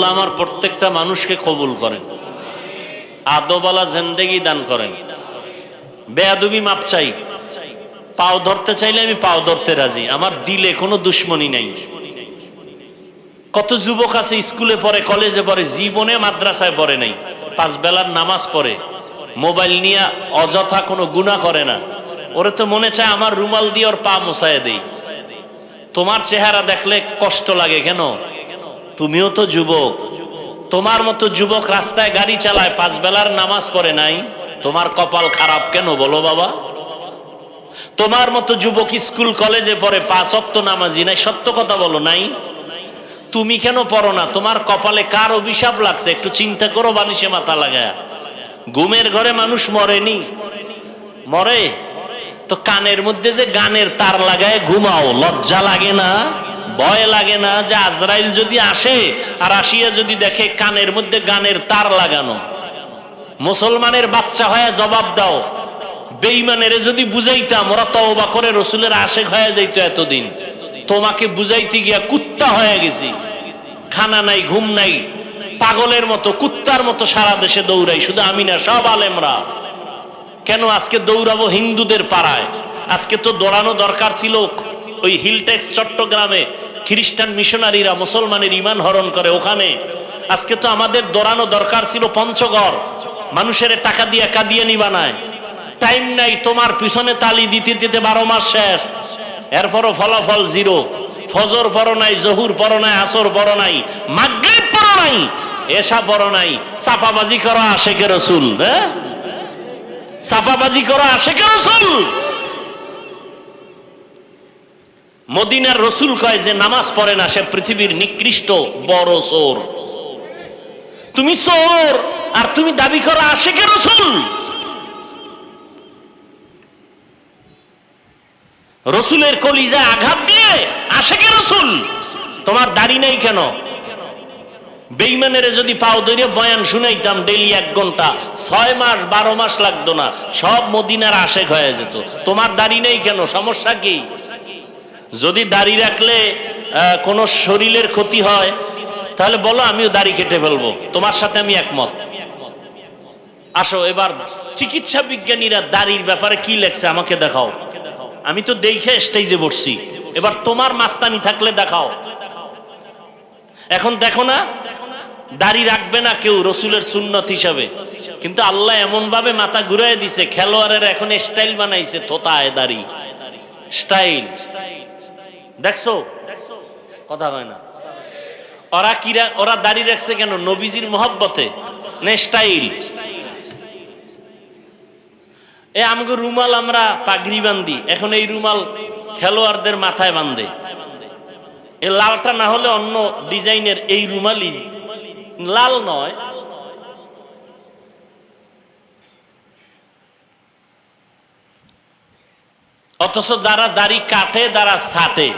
আল্লাহ আমার প্রত্যেকটা মানুষকে কবুল করেন, আদবালা জিন্দেগি দান করেন। বেয়াদবি মাপ চাই, পাও ধরতে চাইলে আমি পাও ধরতে রাজি, আমার দিলে কোনো দুশ্মনী নাই। কত যুবক আছে স্কুলে পড়ে, কলেজে পড়ে, জীবনে মাদ্রাসায় পড়ে নাই, 5 বেলার নামাজ পড়ে, মোবাইল নিয়ে অযথা কোনো গুনাহ করে না। ওরে তো মনে চায় আমার রুমাল দিয়ে ওর পা মোছায় দেই। তোমার চেহারা দেখলে কষ্ট লাগে কেন? তুমিও তো যুবক। তোমার মতো যুবক রাস্তায় গাড়ি চালায়, 5 বেলার নামাজ পড়ে নাই, তোমার কপাল খারাপ কেন বলো বাবা? তোমার মতো যুবক স্কুল কলেজে পড়ে, 5 ওয়াক্ত নামাজি নাই, সত্য কথা বলো নাই? তুমি কেন পড়ো না? তোমার কপালে কার অভিশাপ লাগছে একটু চিন্তা করো, বালিশে মাথা লাগায়। ঘুমের ঘরে মানুষ মরেনি? মরে তো কানের মধ্যে যে গানের তার লাগায় ঘুমাও, লজ্জা লাগে না? ভয় লাগে না যে আজরাইল যদি আসে আর আসিয়া যদি দেখে কানের মধ্যে গানের তার লাগানো? মুসলমানের বাচ্চা হয়ে জবাব দাও, বেঈমানের যদি বুঝাইতাম ওরা তওবা করে রাসূলের আশিক হয়ে যাইতো এতদিন, তোমাকে বুঝাইতে গিয়া কুত্তা হয়ে গেছি, খানা নাই ঘুম নাই, পাগলের মতো কুত্তার মতো সারা দেশে দৌড়াই, শুধু আমি না সব আলেমরা। কেন আজকে দৌড়াবো হিন্দুদের পাড়ায়? আজকে তো দৌড়ানো দরকার ছিল ওই হিলটেক্স চট্টগ্রামে খ্রিস্টান মিশনারিরা মুসলমানের ইমান হরণ করে ওখানে। আজকে তো আমাদের দৌড়ানো দরকার ছিল পঞ্চগড়, মানুষের টাকা দিয়ে কাদিয়ানি বানায়। টাইম নাই, তোমার পিছনে তালি দিতে দিতে 12 মাস শেষ, এরপরও ফলাফল জিরো। ফজর পড়ো নাই, জহুর পড়ো নাই, আসর পড়ো নাই, মাগরিব পড়ো নাই, এশা পড়ো নাই, চাপাবাজি করো আশিকে রাসূল। হ্যাঁ, চাপাবাজি করো আশিকে রাসূল। মদিনার রাসূল কয় যে নামাজ পড়ে না সে পৃথিবীর নিকৃষ্ট বড় চোর। তুমি চোর আর তুমি দাবি করো আশিকে রাসূল। রসুলের কলিজায় আঘাত দিয়ে আশিকে রাসূল। তোমার দাড়ি নেই কেন? বেঈমানের যদি পাও ধরে বয়ান শুনাইতাম ডেইলি 1 ঘন্টা, 6 মাস 12 মাস লাগতো না, সব মদিনার আশিক হয়ে যেত। তোমার দাড়ি নেই কেন? সমস্যা কি? যদি দাড়ি রাখলে কোনো শরীরের ক্ষতি হয় তাহলে বলো, আমিও দাড়ি কেটে ফেলবো, তোমার সাথে আমি একমত। আসো এবার চিকিৎসা বিজ্ঞানীরা দাড়ির ব্যাপারে কি লেখছে আমাকে দেখাও। আমি তো দেখে স্টেজে বসছি, এবার তোমার মাস্তানি থাকলে দেখাও। এখন দেখো না, দাড়ি রাখবে না কেউ রসুলের সুন্নত হিসাবে, কিন্তু আল্লাহ এমন ভাবে মাথা ঘুরাই দিছে, খেলোয়াড়ের এখন স্টাইল বানাইছে, থোতায় দাড়ি স্টাইল। দেখছো কথা হয় না? ওরা দাড়ি রাখছে কেন? নবীজির মহব্বতে না স্টাইল? আমগো রুমাল আমরা পাগড়ি বান্ধি, এখন এই রুমাল খেলোয়াড়দের মাথায় বান্ধে। এই লালটা না হলে অন্য ডিজাইনের এই রুমালই লাল নয়। অথচ যারা দাড়ি কাটে যারা ছাটে,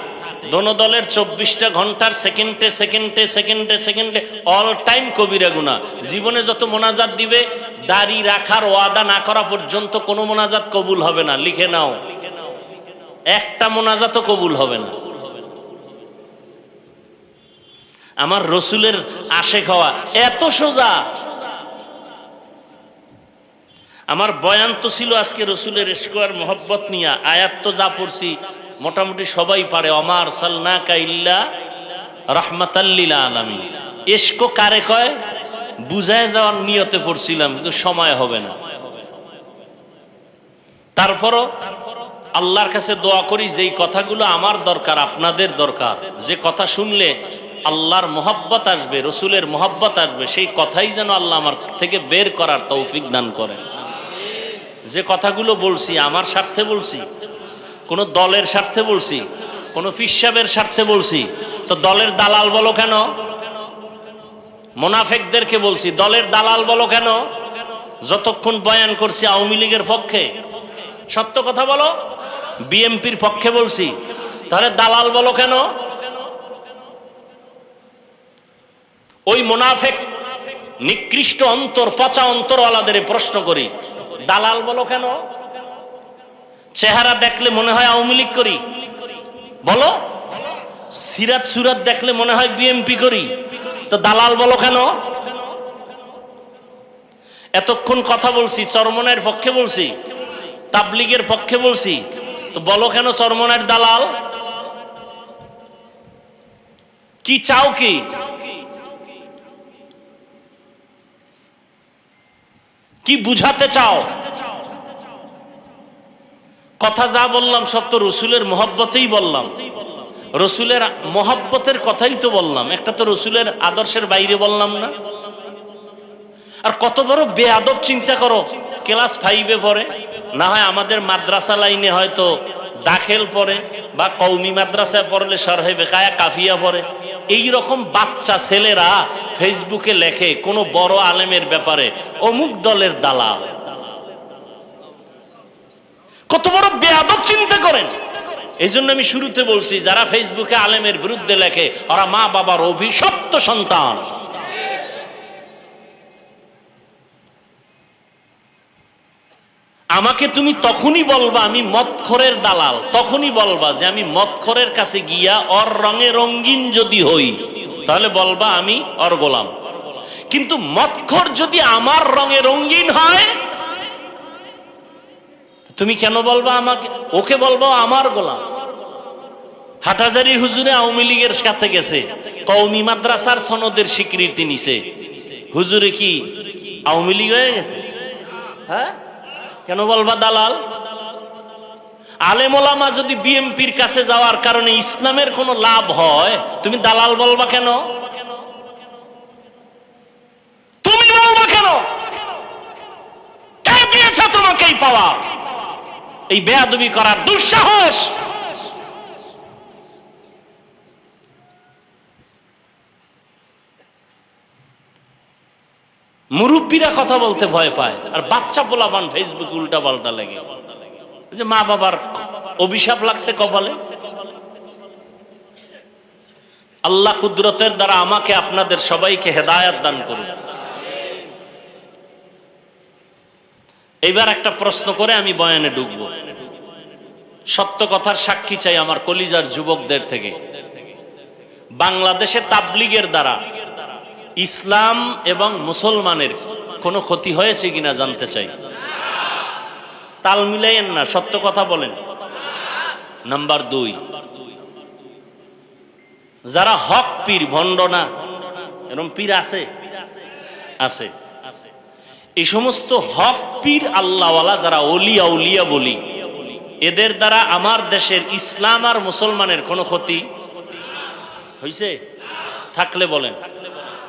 দোনো দলের 24টা ঘন্টার সেকেন্ডে সেকেন্ডে সেকেন্ডে সেকেন্ডে অল টাইম কবিরা গুনাহ। জীবনে যত মোনাজাত দিবে, দাড়ি রাখার ওয়াদা না করা পর্যন্ত কোনো মোনাজাত কবুল হবে না। লিখে নাও, একটা মোনাজাতও কবুল হবে না। আমার রসুলের আশিক হওয়া এত সোজা। আমার বয়ান তো ছিল আজকে রসুলের ইশক আর মহব্বত নিয়ে। আয়াত তো যা পড়ছি মোটামুটি সবাই পারে, ওমা আরসালনাকা ইল্লা রাহমাতাল লিল আলামিন। ইশক কারে কয় বুঝায় যাওয়ার নিয়তে পড়ছিলাম, কিন্তু সময় হবে না। তারপরও আল্লাহর কাছে দোয়া করি যেই কথাগুলো আমার দরকার, আপনাদের দরকার, যে কথা শুনলে আল্লাহর মহব্বত আসবে, রসুলের মহব্বত আসবে, সেই কথাই যেন আল্লাহ আমার থেকে বের করার তৌফিক দান করেন। যে কথাগুলো বলছি আমার স্বার্থে বলছি, কোন দলের স্বার্থে বলছি, কোন ফিসাবের স্বার্থে বলছি তো দলের দালাল বলো কেন? মুনাফিকদেরকে বলছি দলের দালাল বলো কেন? যতক্ষণ বয়ান করছি আওয়ামী লীগের পক্ষে, সত্য কথা বলো, বিএনপির পক্ষে বলছি, তাহলে দালাল বলো কেন? ওই মুনাফিক নিকৃষ্ট অন্তর, পচা অন্তরওয়ালাদের প্রশ্ন করি, দালাল বলো কেন? চেহারা দেখলে মনে হয় আওয়ামী লীগ করি, বলো। সিরাত সুরাত দেখলে মনে হয় বিএনপি করি, তো দালাল বলো কেন? এতক্ষণ কথা বলছি, চরমনায়ের পক্ষে বলছি, তাবলিগের পক্ষে বলছি, তো বলো কেন চরমনায়ের দালাল? কি চাও? কি কি বুঝাতে চাও? কথা যা বললাম সব তো রসুলের মহব্বতেই বললাম, রসুলের মহব্বতের কথাই তো বললাম, একটা তো রসুলের আদর্শের বাইরে বললাম না। আর কত বড় বেয়াদব চিন্তা করো, ক্লাস 5-এ পড়ে, না হয় আমাদের মাদ্রাসা লাইনে হয়তো দাখিল পড়ে, বা কওমি মাদ্রাসায় পড়লে শরহে বেকায়া কাফিয়া পড়ে, এই রকম বাচ্চা ছেলেরা ফেসবুকে লেখে কোনো বড় আলেমের ব্যাপারে অমুক দলের দালাল। কত বড় বেয়াদব চিন্তা করেন। এই জন্য আমি শুরুতে বলছি, যারা ফেসবুকে আলেমের বিরুদ্ধে লেখে ওরা মা বাবার অভিশপ্ত সন্তান। আমাকে তুমি তখনই বলবা আমি মদখোরের দালাল, তখনই বলবা যে আমি মদখোরের কাছে গিয়া ওর রঙে রঙিন যদি হই, তাহলে বলবা আমি ওর গোলাম। কিন্তু মদখোর যদি আমার রঙে রঙিন হয়, তুমি কেন বলবা আমাকে? ওকে বলবো আমার গোলাম। হাটহাজারীর হুজুরে আওয়ামী লীগের সাথে গেছে, কওমি মাদ্রাসার সনদের স্বীকৃতি নিছে, হুজুরে কি আওয়ামী লীগ হয়ে গেছে? হ্যাঁ, কেন বলবা দালাল? আলেম ওলামা যদি বিএমপির কাছে যাওয়ার কারণে ইসলামের কোনো লাভ হয়, তুমি দালাল বলবা কেন? তুমি বলবা কেন? কে দিয়েছে তোমাকে এই পাওয়া, এই বেয়াদবি করার দুঃসাহস? মুরব্বীরা কথা বলতে ভয় পায়, আর বাচ্চা পোলাপান ফেসবুক উল্টা পাল্টা লাগে, যে মা বাবার অভিশাপ লাগছে কপালে। আল্লাহ কুদরতের দ্বারা আমাকে আপনাদের সবাইকে হেদায়েত দান করুন। এইবার একটা প্রশ্ন করে আমি বয়ানে ঢুকবো। সত্য কথার সাক্ষী চাই আমার কলিজার যুবকদের থেকে। বাংলাদেশে তাবলিগের দ্বারা ইসলাম এবং মুসলমানের কোনো ক্ষতি হয়েছে কিনা জানতে চাই। তাল মিলাইয়েন না, সত্য কথা বলেন। নাম্বার 2, যারা হক পীর, ভণ্ড না, এরকম পীর আছে, আছে, এই সমস্ত হক পীর আল্লাহওয়ালা যারা ওলিয়া উলিয়া বলি, এদের দ্বারা আমার দেশের ইসলাম আর মুসলমানের কোনো ক্ষতি হয়েছে? থাকলে বলেন,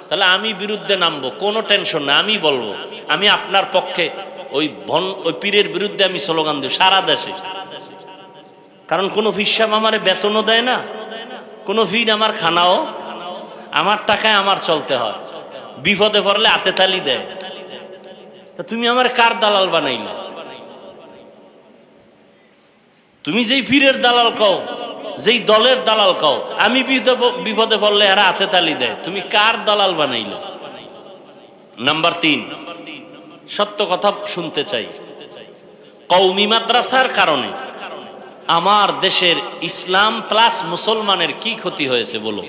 তাহলে আমি বিরুদ্ধে নামবো, কোনো টেনশন না, আমি বলবো, আমি আপনার পক্ষে ওই পীরের বিরুদ্ধে আমি স্লোগান দেব সারা দেশে। কারণ কোনো পীর সাহেব আমার বেতনও দেয় না, কোনো পীর আমার খানাও, আমার টাকায় আমার চলতে হয়, বিপদে পড়লে হাতে তালি দেয়। তা তুমি আমার কার দালাল বানাইলে? তুমি যেই পীরের দালাল কও, যেই দলের দালাল কও, আমি বিপদে পড়লে এরা হাতে তালি দেয়, তুমি কার দালাল বানাইল? নাম্বার 3, সত্য কথা শুনতে চাই। কওমি মাদ্রাসার কারণে আমার দেশের ইসলাম প্লাস মুসলমানের কি ক্ষতি হয়েছে বলো?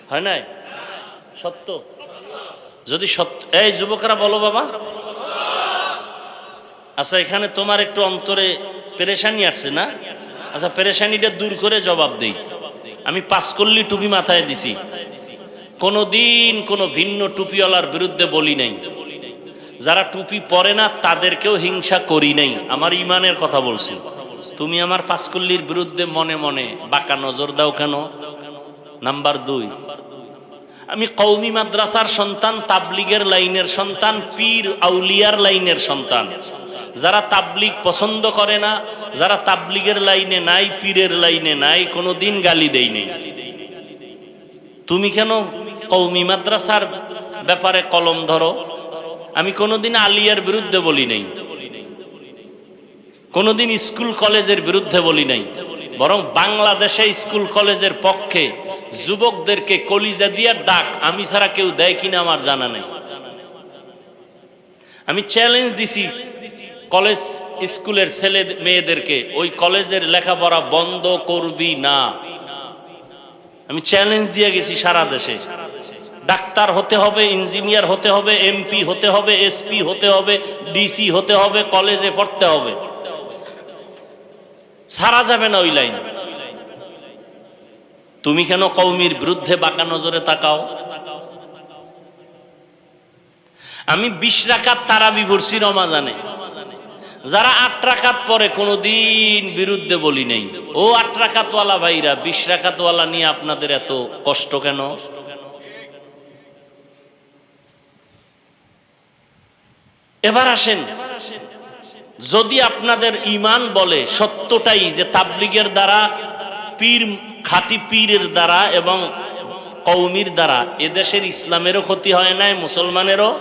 হয় নাই? সত্য? যদি সত্য, এই যুবকরা বলো বাবা। আচ্ছা, এখানে তোমার একটু অন্তরে পেরেশানি আসছে না? আচ্ছা, পেরেশানিটা দূর করে জবাব দেই। আমি 5 কল্লি টুপি মাথায় দিছি, কোনোদিন কোনো ভিন্ন টুপিওয়ালার বিরুদ্ধে বলি নাই, যারা টুপি পরে না তাদেরকেও হিংসা করি নাই, আমার ইমানের কথা বলছি। তুমি আমার 5 কল্লির বিরুদ্ধে মনে মনে বাঁকা নজর দাও কেন? নাম্বার 2, আমি কওমি মাদ্রাসার সন্তান, তাবলিগের লাইনের সন্তান, পীর আউলিয়ার লাইনের সন্তান। যারা তাবলিগ পছন্দ করে না, যারা তাবলিগের লাইনে নাই, পীরের লাইনে নাই, কোনোদিন গালি দেই নাই। তুমি কেন কওমি মাদ্রাসার ব্যাপারে কলম ধরো? আমি কোনোদিন আলিয়ার বিরুদ্ধে বলি নাই, কোনোদিন স্কুল কলেজের বিরুদ্ধে বলি নাই, বরং বাংলাদেশে স্কুল কলেজের পক্ষে যুবকদেরকে কলিজা দিয়ে ডাক আমি ছাড়া কেউ দেয় কিনা আমার জানা নেই। আমি চ্যালেঞ্জ দিছি কলেজ স্কুলের ছেলে মেয়েদেরকে, ওই কলেজের লেখাপড়া বন্ধ করবি না। আমি চ্যালেঞ্জ দিয়ে গেছি সারা দেশে। ডাক্তার হতে হবে, ইঞ্জিনিয়ার হতে হবে, এমপি হতে হবে, এসপি হতে হবে, ডিসি হতে হবে, কলেজে পড়তে হবে, সারা যাবে না ওই লাইন। তুমি কেন কওমির বিরুদ্ধে বাঁকা নজরে তাকাও? আমি 20 রাকাত তারাবি পড়ছি রমাজানে, যারা 8 রাকাত পরে কোনোদিন বিরুদ্ধে বলি নাই। ও 8 রাকাতওয়ালা ভাইরা, 20 রাকাতওয়ালা নিয়ে আপনাদের এত কষ্ট কেন? এবার আসেন, যদি আপনাদের ঈমান বলে সত্যটাই যে তাবলীগের দ্বারা, পীর, খাঁটি পীরের দ্বারা এবং কওমির দ্বারা এদেশের ইসলামেরও ক্ষতি হয় নাই, মুসলমানেরও,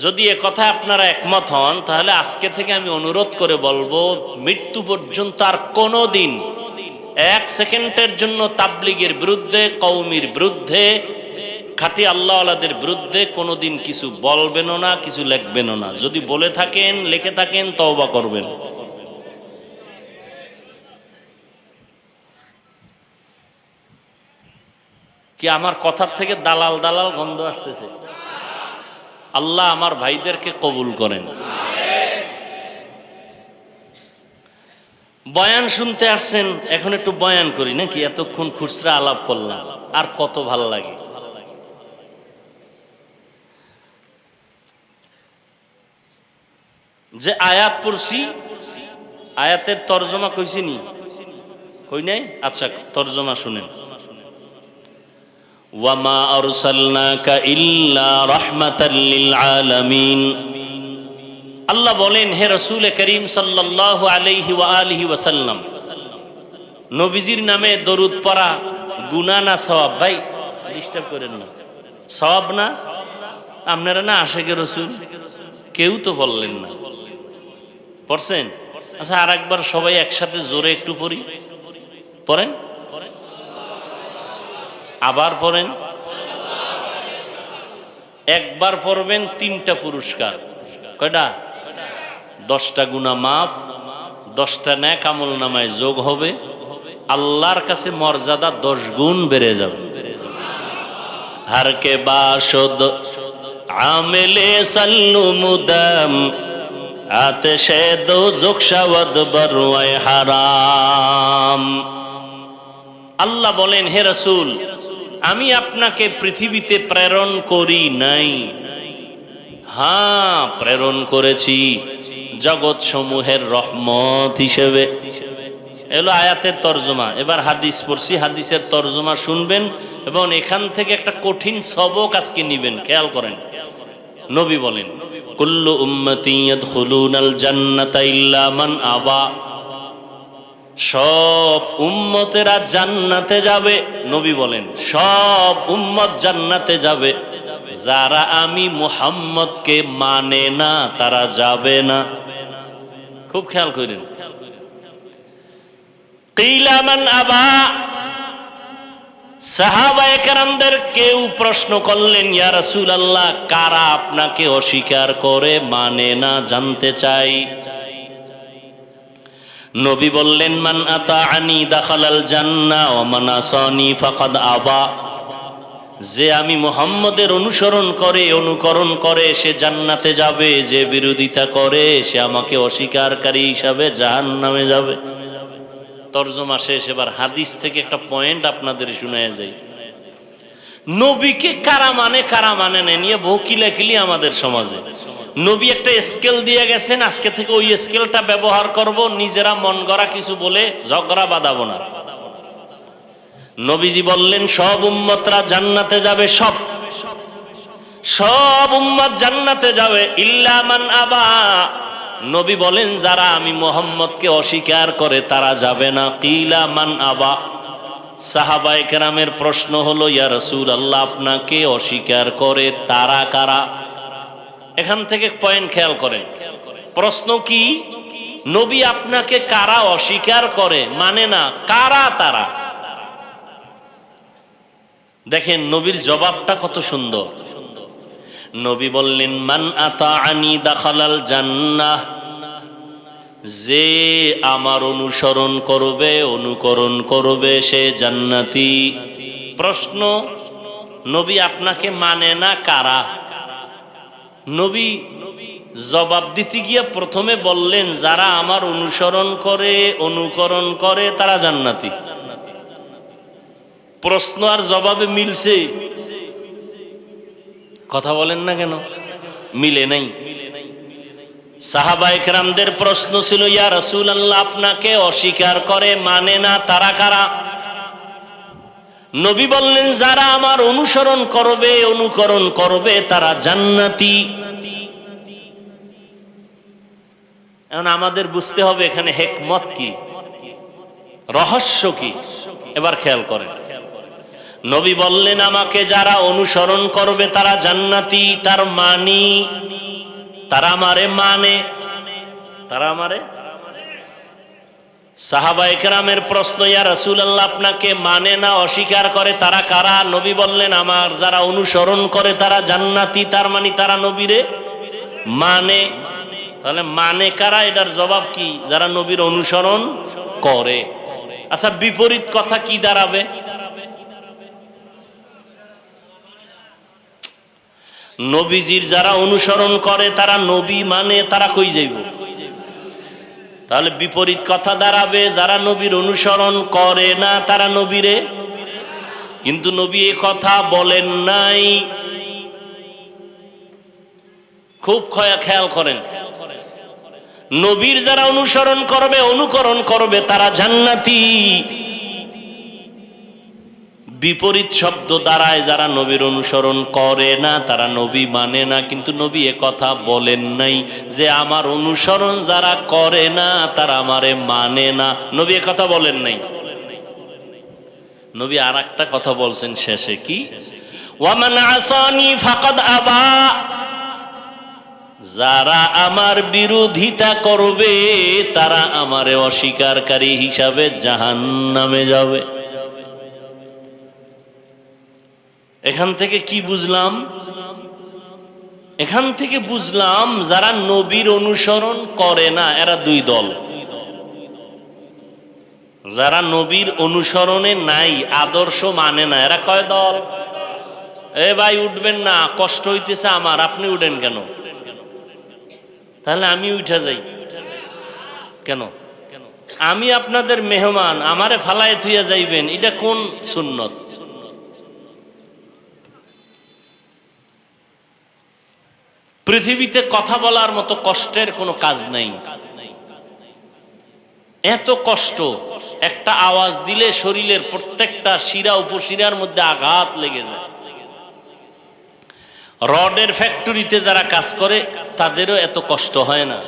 যদি এ কথা আপনারা একমত হন, তাহলে আজকে থেকে আমি অনুরোধ করে বলবো, মৃত্যু পর্যন্ত আর কোনোদিন 1 সেকেন্ডের জন্য তাবলীগের বিরুদ্ধে, কওমির বিরুদ্ধে, খাঁটি আল্লাহওয়ালাদের বিরুদ্ধে কোনোদিন কিছু বলবেনও না, কিছু লিখবেনও না। যদি বলে থাকেন, লিখে থাকেন, তওবা করবেন। কি আমার কথার থেকে দালাল দালাল গন্ধ আসতেছে? আল্লাহ আমার ভাইদেরকে কবুল করেন। বয়ান শুনতে আসছেন, এখন একটু বয়ান করি নাকি? এতক্ষণ খুচরা আলাপ করলাম, আর কত ভালো লাগে। যে আয়াত পড়ছি, আয়াতের তরজমা কইছি নি? কই নাই? আচ্ছা, তরজমা শুনেন। ওয়ামা আরসালনাকা ইল্লা রাহমাতাল লিল আলামিন। আল্লাহ বলেন, হে রাসূল করিম সাল্লাল্লাহু আলাইহি ওয়া আলিহি ওয়াসাল্লাম, নবীজির নামে দরুদ পড়া গুনাহ না সওয়াব? ভাই ডিস্টার্ব করেন না, সওয়াব না? আপনারা না আশিকে রাসূল কেউ তো বললেন না, পড়ছেন? আচ্ছা, আর একবার সবাই একসাথে জোরে একটু পড়ি, পড়েন, আবার পড়েন। একবার পড়বেন 3টা পুরস্কার। কয়টা? 10টা গুনাহ মাফ, 10টা নেক আমল নামায় যোগ হবে, আল্লাহর কাছে মর্যাদা 10 গুণ বেড়ে যাবে। হার কে বাশদ আমেলে সাল্লু মুদাম, আতেশে দোজখ শাওয়াদ বরওয়ায় হারাম। আল্লাহ বলেন, হে রাসূল, আমি আপনাকে পৃথিবীতে প্রেরণ করি নাই, হ্যাঁ প্রেরণ করেছি জগৎ সমূহের রহমত হিসেবে। এলো আয়াতের তরজমা। এবার হাদিস পড়ছি, হাদিসের তরজমা শুনবেন এবং এখান থেকে একটা কঠিন সবক আজকে নিবেন। খেয়াল করেন, নবী বলেন, কুল্লু উম্মতি ইয়াদখুলুনাল জান্নাতা ইল্লা মান আবা। সব উম্মতেরা জান্নাতে যাবে। নবী বলেন, সব উম্মত জান্নাতে যাবে, যারা আমি মুহাম্মদকে মানে না তারা যাবে না। খুব খেয়াল করেন। কিলা মান আবা, সাহাবায়ে কেরামদের কেউ প্রশ্ন করলেন, ইয়া রাসূলুল্লাহ, কারা আপনাকে অস্বীকার করে, মানে না, জানতে চাই। নবী বললেন, মান আতাআনি দাখালাল জান্নাহ ওয়া মান আসানি ফাকাদ আবা। যে আমি মুহাম্মদের অনুকরণ করে সে জান্নাতে যাবে, যে বিরোধিতা করে সে আমাকে অস্বীকারী হিসাবে জাহান্নামে যাবে। তরজমা শেষ। এবার হাদিস থেকে একটা পয়েন্ট আপনাদের শোনায়া যায়। নবীকে কারা মানে না নিয়ে বহু কিলাকিলি আমাদের সমাজে। নবী একটা স্কেল দিয়ে গেছেন, আজকে থেকে ওই স্কেলটা ব্যবহার করব, নিজেরা মন গড়া কিছু বলে ঝগড়া বাঁধাবো না। নবীজি বললেন, সব উম্মতরা জান্নাতে যাবে, সব উম্মত জান্নাতে যাবে, ইল্লা মান আবা। নবী বলেন, যারা আমি মুহাম্মদকে অস্বীকার করে তারা যাবে না। কিলা মান আবা। সাহাবায়ে কেরামের প্রশ্ন হলো, ইয়া রাসূলুল্লাহ, আপনাকে অস্বীকার করে তারা কারা? এখান থেকে পয়েন্ট খেয়াল করেন। প্রশ্ন কি? নবী আপনাকে কারা অস্বীকার করে, মানে না, কারা তারা? দেখেন নবীর জবাবটা কত সুন্দর। নবী বললেন, মান আতাআনি দাখালাল জান্নাহ। যে আমার অনুকরণ করবে সে জান্নাতি। প্রশ্ন, নবী আপনাকে মানে না কারা? নবী জবাব দিতে গিয়া প্রথমে বললেন, যারা আমার অনুসরণ করে অনুকরণ করে তারা জান্নাতি। প্রশ্ন আর জবাবে মিলছে? কথা বলেন না কেন? মিলে নাই। সাহাবায়ে কেরামদের প্রশ্ন ছিল, ইয়া রাসূলুল্লাহ, আপনাকে অস্বীকার করে মানে না তারা কারা? নবী বললেন, যারা আমার অনুসরণ করবে অনুকরণ করবে তারা জান্নাতি। এখন আমাদের বুঝতে হবে এখানে হিকমত কি, রহস্য কি। এবার খেয়াল করেন, নবী বললেন আমাকে যারা অনুসরণ করবে তারা জান্নাতি, তার মানি তারা আমারে মানে, তারা আমারে। সাহাবায়ে কেরামের প্রশ্ন, ইয়া রাসূলুল্লাহ, আপনাকে মানে না অস্বীকার করে তারা কারা? নবী বললেন, আমার যারা অনুসরণ করে তারা জান্নাতি, তার মানে তারা নবীরে মানে। তাহলে মানে কারা? এটার জবাব কি? যারা নবীর অনুসরণ করে। আচ্ছা, বিপরীত কথা কি দাঁড়াবে? নবীজির যারা অনুসরণ করে তারা নবী মানে, তারা কই যাইব? তাহলে বিপরীত কথা দাঁড়াবে, যারা নবীর অনুসরণ করে না তারা নবীরে। কিন্তু নবী এ কথা বলেন নাই। খুব খেয়াল করেন, নবীর যারা অনুসরণ করবে অনুকরণ করবে তারা জান্নাতি। বিপরীত শব্দ দাঁড়ায়, যারা নবীর অনুসরণ করে না তারা নবী মানে না। কিন্তু নবী এ কথা বলেন নাই যে আমার অনুসরণ যারা করে না তারা আমারে মানে না। নবী এ কথা বলেন নাই। নবী আর একটা কথা বলছেন শেষে, কি? ওয়ামান আসানি ফাকাদ আবা, যারা আমার বিরোধিতা করবে তারা আমারে অস্বীকারী হিসাবে জাহান্নামে যাবে। এখান থেকে কি বুঝলাম? এখান থেকে বুঝলাম যারা নবীর অনুসরণ করে না এরা দুই দল। যারা নবীর অনুসরণে নাই, আদর্শ মানে না, এরা কয় দল? এ ভাই উঠবেন না, কষ্ট হইতেছে আমার, আপনি উঠেন কেন? তাহলে আমি উঠে যাই কেন? আমি আপনাদের মেহমান, আমারে ফালায় থুইয়া যাইবেন, এটা কোন সুন্নত? পৃথিবীতে কথা বলার মতো কষ্টের কোনো কাজ নাই। এত কষ্ট, একটা আওয়াজ দিলে শরীরের প্রত্যেকটা শিরা উপশিরার মধ্যে আঘাত লেগে যায়। রডের ফ্যাক্টরিতে যারা কাজ করে তাদেরও এত কষ্ট হয় না।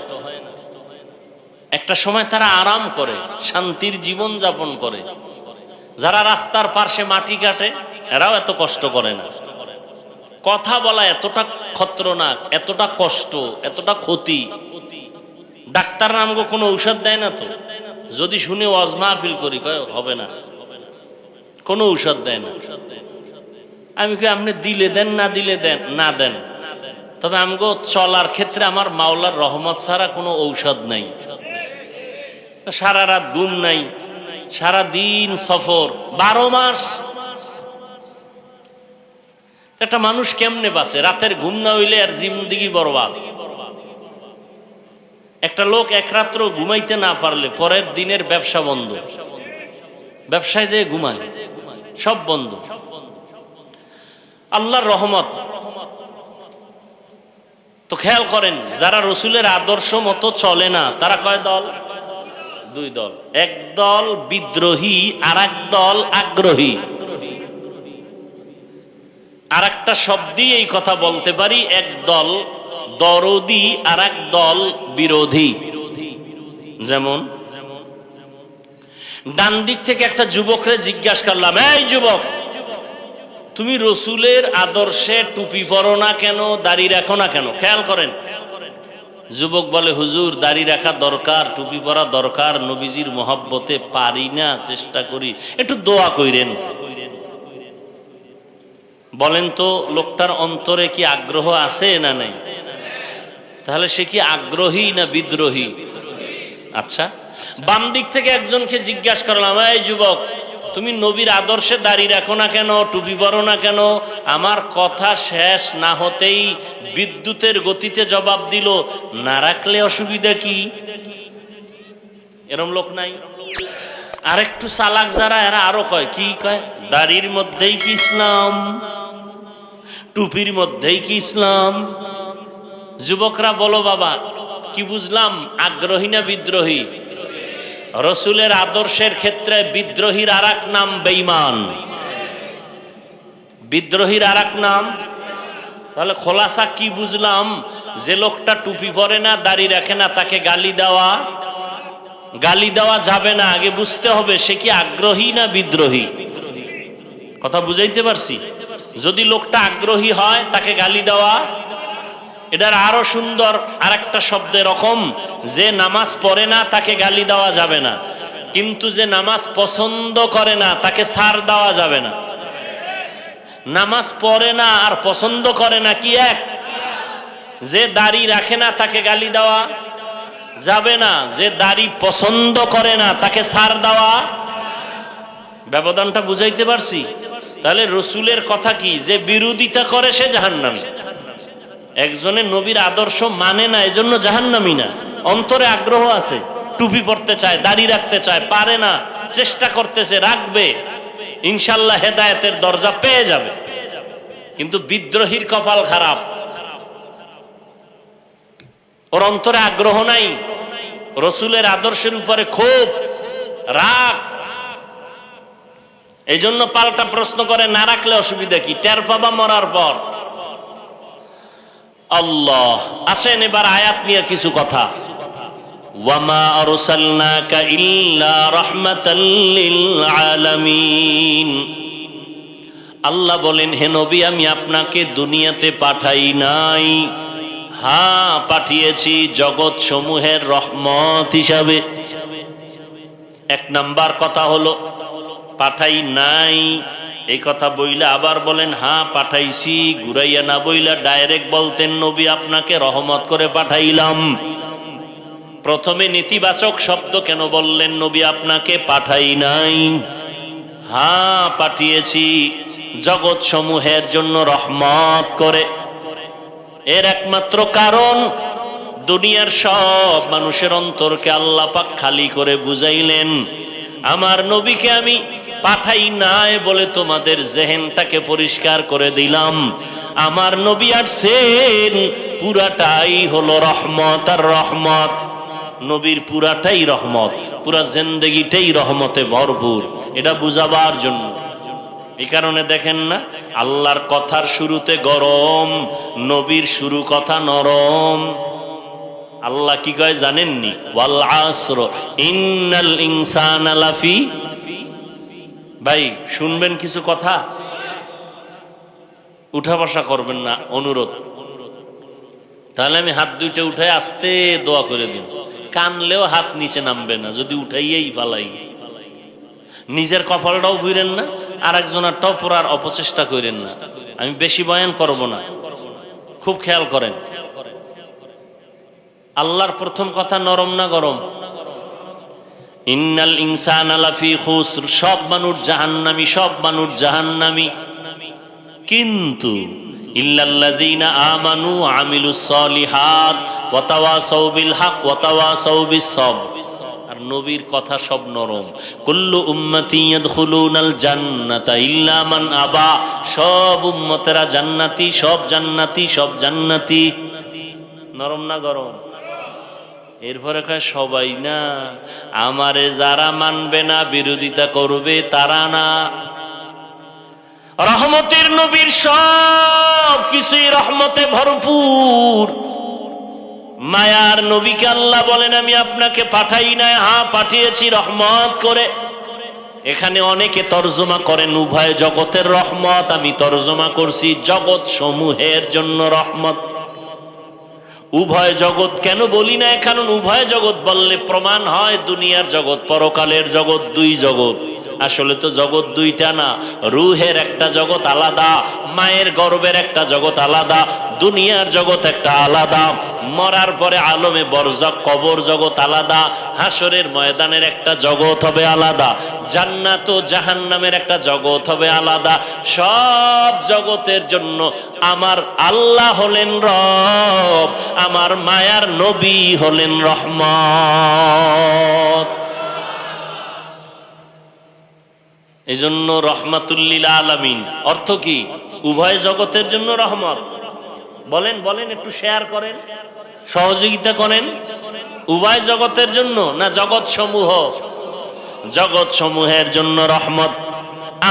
একটা সময় তারা আরাম করে, শান্তির জীবন যাপন করে। যারা রাস্তার পাশে মাটি কাটে এরাও এত কষ্ট করে না। কথা বলা এতটা খতরনাক, এতটা কষ্ট, এতটা ক্ষতি। ডাক্তার নামগো কোনো ঔষধ দেয় না তো? যদি শুনে ওয়াজ মাহফিল করি, কয় হবে না, কোনো ঔষধ দেয় না। আমি কই আপনি দিলে দেন, না দিলে দেন, না দেন। তবে আমগো চলার ক্ষেত্রে আমার মাওলার রহমত ছাড়া কোনো ঔষধ নাই। সারা রাত ঘুম নাই, সারা দিন সফর, 12 মাস। একটা মানুষ কেমনে বাঁচে? রাতের ঘুম না হইলে আর জিন্দেগি বরবাদ। একটা লোক এক রাত্র ঘুমাইতে না পারলে পরের দিনের ব্যবসা বন্ধ, ব্যবসায় যে ঘুমায় সব বন্ধ। আল্লাহর রহমত। তো খেয়াল করেন, যারা রসুলের আদর্শ মতো চলে না তারা কয় দল? দুই দল। এক দল বিদ্রোহী, আর এক দল আগ্রহী। আর একটা শব্দই এই কথা বলতে পারি, এক দল দরদি আর এক দল বিরোধী। যেমন ডান দিক থেকে একটা যুবকরে জিজ্ঞাসা করলাম, এই যুবক, তুমি রসুলের আদর্শে টুপি পরো না কেন, দাড়ি রাখো না কেন? খেয়াল করেন, যুবক বলে, হুজুর দাড়ি রাখা দরকার, টুপি পরা দরকার, নবীজির মহব্বতে পারি না, চেষ্টা করি, একটু দোয়া কইরেন। বলেন তো, লোকটার অন্তরে কি আগ্রহ আছে না নাই? তাহলে সে কি আগ্রহী না বিদ্রোহী? আচ্ছা, বাম দিক থেকে একজনকে জিজ্ঞাসা করলাম, এই যুবক, তুমি নবীর আদর্শে দাঁড়িয়ে রাখো না কেন, টুপি পরো না কেন? আমার কথা শেষ না হতেই বিদ্যুতের গতিতে জবাব দিল, না রাখলে অসুবিধা কি? এরম লোক নাই? আরেকটু চালাক যারা, এরা আরো কয়, কি কয়, দাড়ির মধ্যেই কি ইসলাম, টুপির মধ্যেই কি ইসলাম? যুবকরা বলো বাবা, কি বুঝলাম, আগ্রহী না বিদ্রোহী? রসুলের আদর্শের ক্ষেত্রে বিদ্রোহীর আর এক নাম বেঈমান। বিদ্রোহীর আর এক নাম। তাহলে খোলাসা কি বুঝলাম? যে লোকটা টুপি পরে না, দাড়ি রাখে না, তাকে গালি দেওয়া যাবে না। আগে বুঝতে হবে সে কি আগ্রহী না বিদ্রোহী। কথা বুঝাইতে পারছি? যদি লোকটা আগ্রহী হয় তাকে গালি দেওয়া, এটার আরো সুন্দর আরেকটা শব্দ এরকম, যে নামাজ পড়ে না তাকে গালি দেওয়া যাবে না, কিন্তু যে নামাজ পছন্দ করে না তাকে ছাড় দেওয়া যাবে না। নামাজ পড়ে না আর পছন্দ করে না কি এক? যে দাড়ি রাখে না তাকে গালি দেওয়া যাবে না, যে দাড়ি পছন্দ করে না তাকে ছাড় দেওয়া। ব্যবধানটা বুঝাইতে পারছি? তাহলে রসুলের কথা কি, যে বিরোধিতা করে সে জাহান্নামী। একজনের নবীর আদর্শ মানে না এজন্য জাহান্নামী না, অন্তরে আগ্রহ আছে, টুপি পরতে চায়, দাড়ি রাখতে চায়, পারে না, চেষ্টা করতেছে, রাখবে, ইনশাল্লাহ হেদায়েতের দরজা পেয়ে যাবে। কিন্তু বিদ্রোহীর কপাল খারাপ, ওর অন্তরে আগ্রহ নাই, রসুলের আদর্শের উপরে খুব রাগ, এই জন্য পাল্টা প্রশ্ন করে, না রাখলে অসুবিধা কি? টের পাবা মরার পর। আল্লাহ, আসেন এবার আয়াত নিয়ে কিছু কথা। ওয়ামা আরসালনাকা ইল্লা রাহমাতাল লিল আলামিন। আল্লাহ বলেন, হে নবী, আমি আপনাকে দুনিয়াতে পাঠাই নাই, হ্যাঁ পাঠিয়েছি জগৎ সমূহের রহমত হিসাবে। এক নাম্বার কথা হলো পাঠাই নাই, এই কথা বইলে আবার বলেন হ্যাঁ পাঠাইছি, ঘুরাইয়া না বইলা ডাইরেক্ট বলতেন নবী আপনাকে রহমত করে পাঠাইলাম। প্রথমে নেতিবাচক শব্দ কেন বললেন? নবী আপনাকে পাঠাই নাই, হ্যাঁ পাঠিয়েছি জগৎ সমূহের জন্য রহমত করে। এর একমাত্র কারণ, দুনিয়ার সব মানুষের অন্তরকে আল্লাহ পাক খালি করে বুঝাইলেন, আমার নবীকে আমি পাঠাই নাই বলে তোমাদের জেহেনটাকে পরিষ্কার করে দিলাম। আমার নবী আসছেন, পুরাটাই হলো রহমত আর রহমত। নবীর পুরাটাই রহমত, পুরা জিন্দেগিটাই রহমতে ভরপুর, এটা বুঝাবার জন্য। এই কারণে দেখেন না, আল্লাহর কথার শুরুতে গরম, নবীর শুরু কথা নরম। আল্লাহ কি কয় জানেননি? ওয়াল আসর ইন্নাল ইনসানা লাফি। ভাই শুনবেন কিছু কথা, উঠা বসা করবেন না, অনুরোধ। তাহলে আমি হাত দুইটা উঠাই আস্তে দোয়া করে দিন, কানলেও হাত নিচে নামবে না, যদি উঠাইয়েই পালাই। নিজের কপালটাও ভুইরেন না, আর একজনেরটাও পড়ার অপচেষ্টা করেন না। আমি বেশি বয়ান করব না, খুব খেয়াল করেন। আল্লাহর প্রথম কথা নরম না গরম? ইন্নাল ইনসানা লাফি খুসর, সব মানুষ জাহান্নামী, সব মানুষ জাহান্নামী, কিন্তু ইল্লাল্লাযীনা আমানু ওয়া আমিলুস সালিহাত ওয়া তাওয়াসাউ বিল হক ওয়া তাওয়াসাউ বিস সবর। আর নবীর কথা সব নরম। কুল্লু উম্মতি ইয়াদখুলুনাল জান্নাতা ইল্লা মান আবা, সব উম্মতেরা জান্নাতি, সব জান্নাতি, সব জান্নাতি। নরম না গরম? এরপরে কয় সবাই না, আমারে যারা মানবে না, বিরোধিতা করবে, তারা না। রহমতের নবীর সব কিছুই রহমতে ভরপুর। মায়ার নবীকে আল্লাহ বলেন আমি আপনাকে পাঠাই নাই, হ্যাঁ পাঠিয়েছি রহমত করে। এখানে অনেকে তর্জমা করেন উভয় জগতের রহমত, আমি তর্জমা করছি জগৎ সমূহের জন্য রহমত। উভয় জগৎ কেন বলি না? কারণ উভয় জগৎ বললে প্রমাণ হয় দুনিয়ার জগৎ, পরকালের জগৎ, দুই জগৎ। আসলে তো জগৎ দুইটা না, রুহের একটা জগৎ আলাদা, মায়ের গর্ভের একটা জগৎ আলাদা, দুনিয়ার জগৎ একটা আলাদা। মরার পরে আলমে বরজাক কবর জগৎ আলাদা, হাসরের ময়দানের একটা জগৎ হবে আলাদা, জান্নাত ও জাহান্নামের একটা জগৎ হবে আলাদা। সব জগতের জন্য আমার আল্লাহ হলেন রব, আমার মায়ার নবী হলেন রহমত। এই জন্য রহমাতুল্লিল আলামিন অর্থ কি? উভয় জগতের জন্য রহমত। বলেন বলেন, একটু শেয়ার করেন, সহযোগিতা করেন। উভয় জগতের জন্য না জগৎ সমূহ? জগৎ সমূহের জন্য রহমত।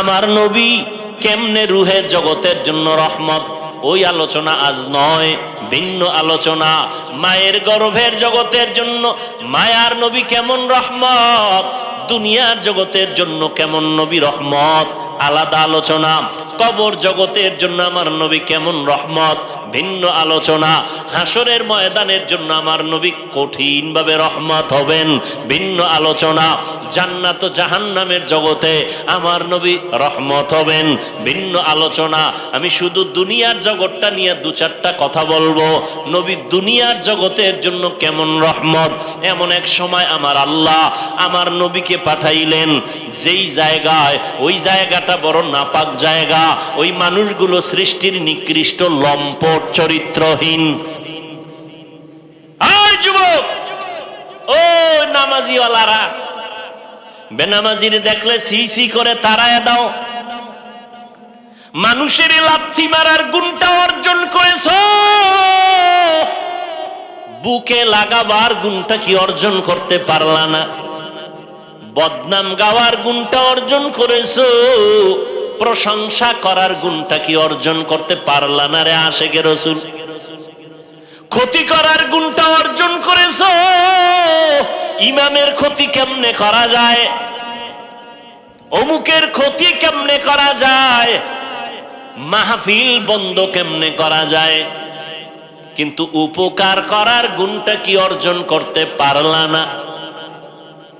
আমার নবী কেমনে রুহের জগতের জন্য রহমত, ওই আলোচনা আজ নয়, ভিন্ন আলোচনা। মায়ের গর্ভের জগতের জন্য মায়ার নবী কেমন রহমত, দুনিয়ার জগতের জন্য কেমন নবী রহমত, আলাদা আলোচনা। কবর জগতের জন্য আমার নবী কেমন রহমত, ভিন্ন আলোচনা। হাসরের ময়দানের জন্য আমার নবী কঠিনভাবে রহমত হবেন, ভিন্ন আলোচনা। জান্নাত ও জাহান্নামের জগতে আমার নবী রহমত হবেন, ভিন্ন আলোচনা। আমি শুধু দুনিয়ার জগৎটা নিয়ে দু চারটা কথা বলবো। নবী দুনিয়ার জগতের জন্য কেমন রহমত। এমন এক সময় আমার আল্লাহ আমার নবীকে পাঠাইলেন যেই জায়গায়, ওই জায়গাটা বড় নাপাক জায়গা, ওই মানুষগুলো সৃষ্টির নিকৃষ্ট, লম্পট, চরিত্রহীন। যুবক, ও নামাজিওয়ালারা, বেনামাজির দেখলে সি সি করে তাড়ায় দাও। মানুষের লাথি মারার গুণটা অর্জন করেছ, বুকে লাগাবার গুণটা কি অর্জন করতে পারলা না? বদনাম গাওয়ার গুণটা অর্জন করেছো, প্রশংসা করার গুণটা কি অর্জন করতে পারলা না রে আশেকে রসুল? ক্ষতি করার গুণটা অর্জন করেছো, ইমামের ক্ষতি কেমনে করা যায়, অমুকের ক্ষতি কেমনে করা যায়, মাহফিল বন্ধ কেমনে করা যায়, কিন্তু উপকার করার গুণটা কি অর্জন করতে পারলা না?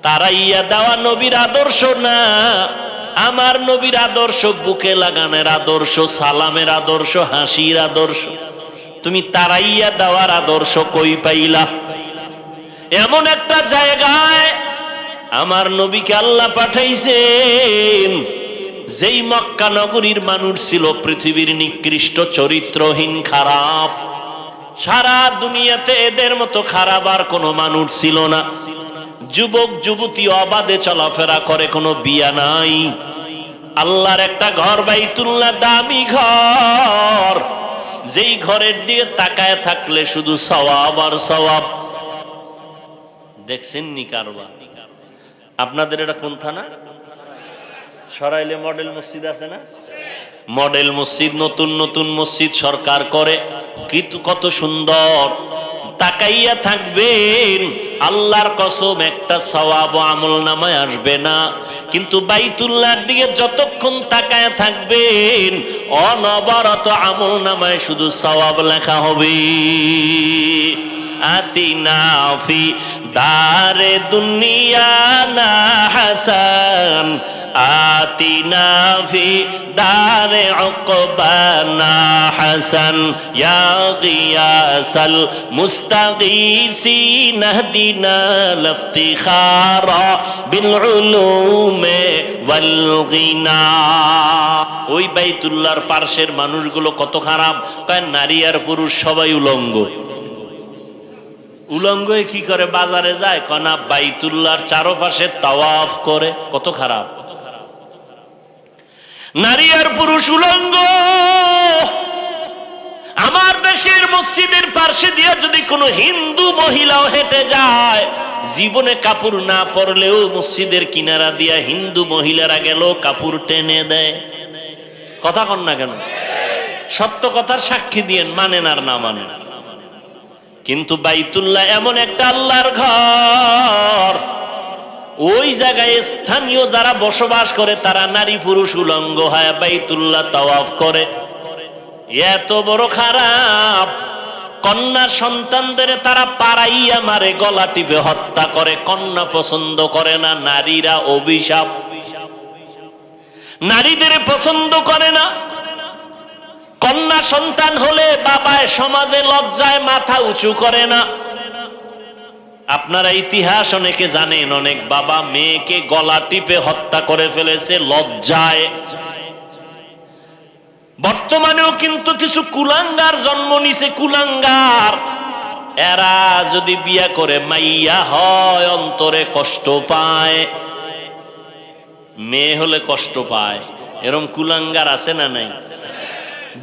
তারাইয়া দেওয়া নবীর আদর্শ না, আমার নবীর আদর্শ বুকে লাগানোর আদর্শ, সালামের আদর্শ, হাসির আদর্শ। তুমি তারাইয়া দেওয়ার আদর্শ কই পাইলা? এমন একটা জায়গায় আমার নবীকে আল্লাহ পাঠাইছেন যেই মক্কা নগরীর মানুষ ছিল পৃথিবীর নিকৃষ্ট, চরিত্রহীন, খারাপ। সারা দুনিয়াতে এদের মতো খারাপ আর কোনো মানুষ ছিল না। যুবক যুবতী অবাধে চলাফেরা করে, কোনো বিয়া নাই। আল্লাহর একটা ঘর বাইতুল্লাহ, দামি ঘর, যেই ঘরের দিকে তাকায় থাকলে শুধু সওয়াব আর সওয়াব। দেখছেন নি কারবা? আপনাদের এটা কোন থানা? সরাইলে মডেল মসজিদ আছে না? মডেল মসজিদ, নতুন নতুন মসজিদ সরকার করে, কিন্তু কত সুন্দর। তাকাইয়া থাকবেন, আল্লাহর কসম একটা সওয়াব আমল নামায় আসবে না। কিন্তু বাইতুল্লাহর দিকে যতক্ষণ তাকায় থাকবেন, অনবরত আমল নামায় শুধু সওয়াব লেখা হবে। আতিনা ফি দারে দুনিয়া না হাসান, আতিনা ফি দারে উকবানা হাসান, ইয়া গিয়াসাল মুস্তাগীসিন ইহদিনা লিফতিখারা বিল উলুমে ওয়াল গিনা। ওই বাইতুল্লাহর পার্শ্বের মানুষগুলো কত খারাপ, কয় নারী আর পুরুষ সবাই উলঙ্গ। উলঙ্গ কি করে? বাজারে যায়, কনা বাইতুল্লাহর চারপাশে তাওয়াফ করে। কত খারাপ! নারী আর পুরুষ উলঙ্গ। আমার দেশের মসজিদের পার্শ্বে দিয়ে যদি কোনো হিন্দু মহিলাও হেঁটে যায়, জীবনে কাপড় না পরলেও মসজিদের কিনারা দিয়া হিন্দু মহিলারা গেল কাপড় টেনে দেয়। কথা কন না কেন? সত্য কথার সাক্ষী দিয়েন, মানেন আর না মানেন। কিন্তু বাইতুল্লাহ এমন একটা আল্লাহর ঘর, ওই জায়গায় স্থানীয় যারা বসবাস করে তারা নারী পুরুষ উলঙ্গ হয় বাইতুল্লাহ তাওয়াফ করে। এত বড় খারাপ। কন্যা সন্তানদের তারা পাড়াইয়া মারে, গলা টিপে হত্যা করে। কন্যা পছন্দ করে না, নারীরা অভিশাপ। নারীদের পছন্দ করে না। কন্যা সন্তান হলে বাবায় সমাজে লজ্জায় মাথা উঁচু করে না। আপনারা ইতিহাস অনেকে জানেন, অনেক বাবা মেয়েকে গলা টিপে হত্যা করে ফেলেছে লজ্জায়। বর্তমানেও কিন্তু কিছু কুলাঙ্গার জন্ম নিছে, কুলাঙ্গার। এরা যদি বিয়া করে মাইয়া হয় অন্তরে কষ্ট পায়, মেয়ে হলে কষ্ট পায়। এরম কুলাঙ্গার আছে না নাই?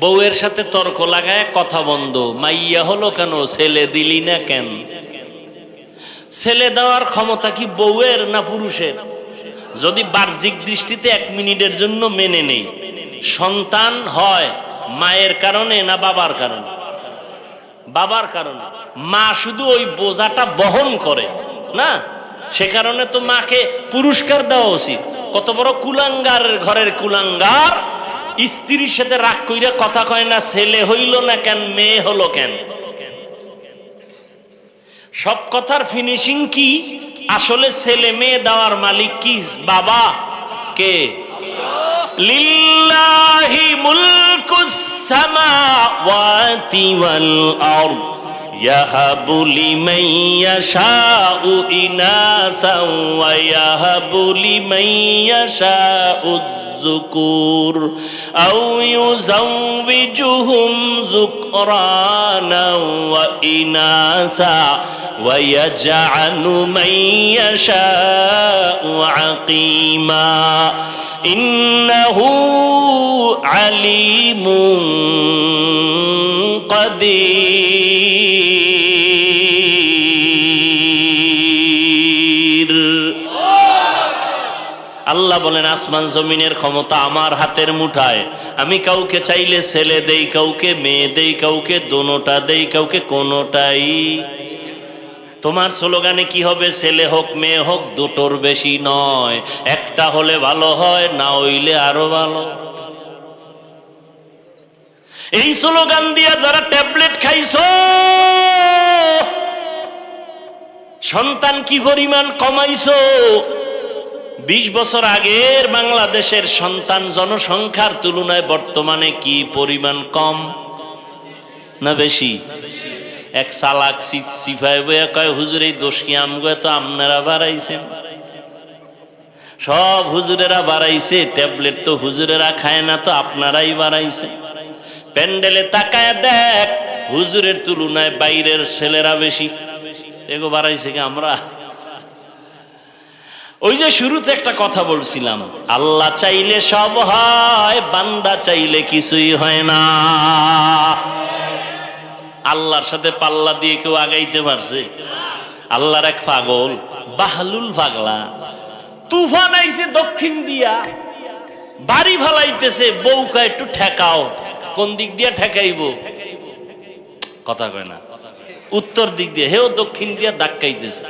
বউয়ের সাথে তর্ক লাগায় কথা বন্ধ, মাইয়া হলো কেন, ছেলে দিলি না কেন? ছেলে দেওয়ার ক্ষমতা কি বউয়ের না পুরুষের? যদি বাহ্যিক দৃষ্টিতে 1 মিনিটের জন্য মেনে নেই, সন্তান হয় মায়ের কারণে না বাবার কারণে? বাবার কারণে। মা শুধু ওই বোঝাটা বহন করে না, সে কারণে তো মাকে পুরস্কার দেওয়া উচিত। কত বড় কুলাঙ্গার ঘরের কুলাঙ্গার, স্ত্রীর সাথে রাগ কইরা কথা কয় না, ছেলে হইল না কেন, মেয়ে হলো কেন। সব কথার ফিনিশিং কি? আসলে ছেলে মেয়ে দেওয়ার মালিক কি? বাবা। কে? লিল্লাহি মুলকুস সামাওয়াতি ওয়াল আরদ ইয়াহাবু লিমান ইয়াশাউ ইনাসাও ওয়া ইয়াহাবু লিমান ইয়াশাউ যুকুর আও ইউযাওবিজুহুম যুকরানা ওয়া ইনাসা ওয়া ইয়াজআলু মান ইয়াশাউ আকিমা ইন্নাহু আলিমুন কাদির। আল্লাহ বলেন আসমান জমিনের ক্ষমতা আমার হাতের মুঠায়। আমি কাউকে চাইলে ছেলে দেই, কাউকে মেয়ে দেই, কাউকে দোনোটা দেই, কাউকে কোনোটাই। তোমার স্লোগানে কি হবে? ছেলে হোক মেয়ে হোক, দুটোর বেশি নয়। একটা হলে ভালো হয়, না হইলে আরো ভালো। এই স্লোগান দিয়া যারা ট্যাবলেট খাইছো, সন্তান কি পরিমাণ কমাইছো। 20 বছর আগের বাংলাদেশের সন্তান জনসংখ্যার তুলনায় বর্তমানে কি পরিমাণ কম না বেশি? এক চালাক সিফাই বইয়া কয়, হুজুর এই দোষ কি আমগো, তো আপনারা বাড়াইছেন। সব হুজুরেরা বাড়াইছে, ট্যাবলেট তো হুজুরেরা খায় না, তো আপনারাই বাড়াইছে। প্যান্ডেলে তাকায় দেখ, হুজুরের তুলনায় বাইরের ছেলেরা বেশি। এগো বাড়াইছে কি আমরা? ওই যে শুরুতে একটা কথা বলছিলাম, আল্লাহ চাইলে সব হয়, বান্দা চাইলে কিছুই হয় না। আল্লাহর সাথে পাল্লা দিয়ে কেউ আগাইতে পারছে? আল্লাহর এক পাগল, বাহলুল পাগলা, তুফান আইছে দক্ষিণ দিয়া, বাড়ি ফালাইতেছে, বউকা একটু ঠেকাও। কোন দিক দিয়া ঠেকাইব? কথা কয় না, উত্তর দিক দিয়ে। হেও দক্ষিণ দিয়া ধাক্কাইতেছে।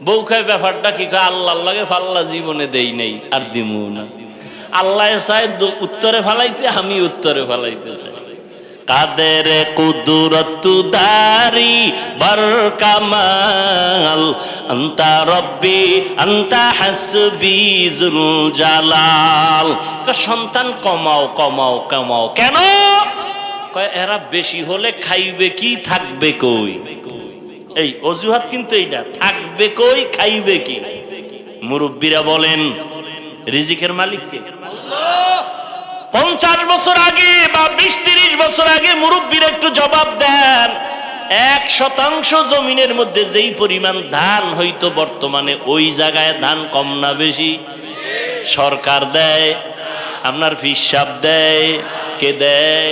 বউকায় ব্যাপারটা কি? আল্লাহর লাগে পাল্লা জীবনে দেই নাই, আর দিমু না। আল্লাহ চায় উত্তরে ফালাইতে, আমি উত্তরে ফালাইতে চাই। কাদের কুদরত দারি বরকামাল আনতা রব্বি আনতা হাসবি যুল জালাল। সন্তান কমাও কমাও কমাও, কেন? কয় এরা বেশি হলে খাইবে কি, থাকবে কই? এই অজুহাত কিন্তু এইটা, থাকবে কই, খাইবে কি? মুরব্বীরা বলেন রিজিকের মালিক কে? আল্লাহ। 50 বছর আগে বা 20-30 বছর আগে মুরব্বীরা একটু জবাব দেন। 1% জমিনের মধ্যে যেই পরিমাণ ধান হইতো, বর্তমানে ওই জায়গায় ধান কম না বেশি? সরকার দেয়, আপনার হিসাব দেয়, কে দেয়?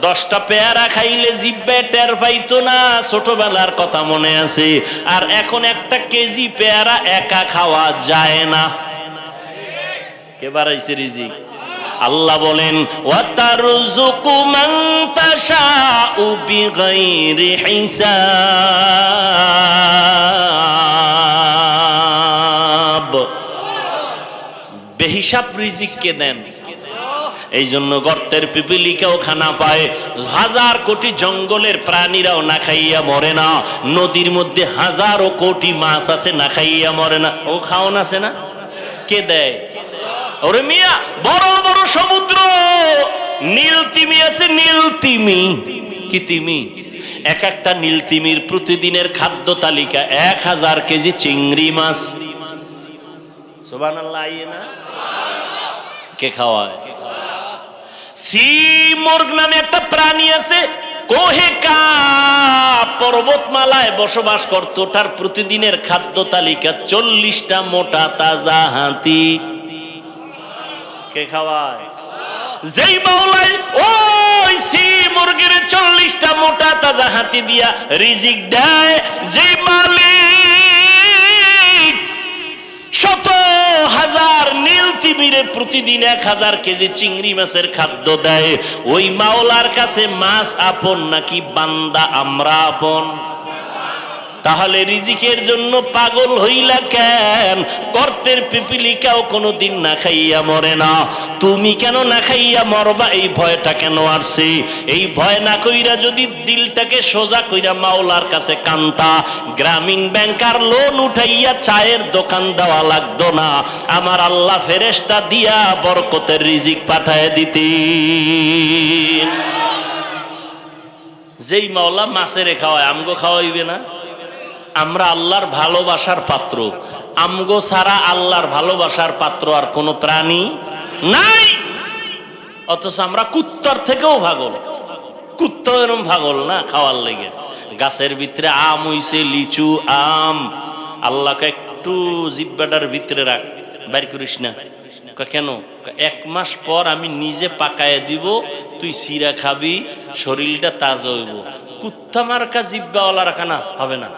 10টা পেয়ারা খাইলে জিব্বে টের পাইতো না, ছোটবেলার কথা মনে আছে। আর এখন 1 কেজি পেয়ারা একা খাওয়া যায় না। কে বাড়াইছে রিজিক? আল্লাহ বলেন ওয়াতারযুকু মান তাশাউ বিগাইরি হিসাব। বেহিসাব রিজিক কে দেন? এই জন্য গর্তের পিপিলিকাও খানা পায়, 1000 কোটি জঙ্গলের প্রাণীরাও না খাইয়া মরে না। নদীর মধ্যে 1000 কোটি মাছ আছে, না খাইয়া মরে না। ও খাওন আছে না? কে দেয়? ওরে মিয়া, বড় বড় সমুদ্র নীল তিমি আছে, নীল তিমি। কি তিমি? এক একটা নীল তিমির প্রতিদিনের খাদ্য তালিকা 1000 কেজি চিংড়ি মাছ। সুবহানাল্লাহ। না কে খাওয়ায়? সি মুরগ নামে একটা প্রাণী আছে, কোহে কা পর্বতমালায় বসবাস করত। তার প্রতিদিনের খাদ্য তালিকা 40টা মোটা তাজা হাতি। কে খাওয়ায়? যেই মাওলায় ওই সি মুরগির 40টা মোটা তাজা হাতি দিয়া রিজিক দেয়, যেই মালিক শত হাজার নীল তিমিরে প্রতিদিন 1000 কেজি চিংড়ি মাছের খাদ্য দেয়, ওই মাওলার কাছে মাছ আপন নাকি বান্দা আমরা আপন? তাহলে রিজিকের জন্য পাগল হইলা কেন? গর্তের পিপিলিকাও কোনোদিন না খাইয়া মরে না, তুমি কেন না খাইয়া মরবা? এই ভয়টা কেন আসছে? এই ভয় না কইরা যদি দিলটাকে সোজা কইরা মাওলার কাছে কান্তা, গ্রামীণ ব্যাংকার লোন উঠাইয়া চায়ের দোকান দেওয়া লাগতো না, আমার আল্লাহ ফেরেশতা দিয়া বরকতের রিজিক পাঠায় দিতেন। যেই মাওলা মাছেরে খাওয়ায়, আমগো খাওয়াইবে না? আমরা আল্লাহর ভালোবাসার পাত্র, আমগো ছাড়া আল্লাহর ভালোবাসার পাত্র আর কোন প্রাণী নাই। অথচ আমরা কুত্তার থেকেও পাগল। কুত্তা এরকম পাগল না খাওয়ার লেগে। গাছের ভিতরে আম হইছে, লিচু আম, আল্লাহকে একটু জিব্বাটার ভিতরে রাখ, বাইর করিস না। কেন? 1 মাস পর আমি নিজে পাকায় দিব, তুই সিরা খাবি, শরীরটা তাজা হইব। কুত্তা মার্কা জিব্বাওয়ালা রাখা না হবে না,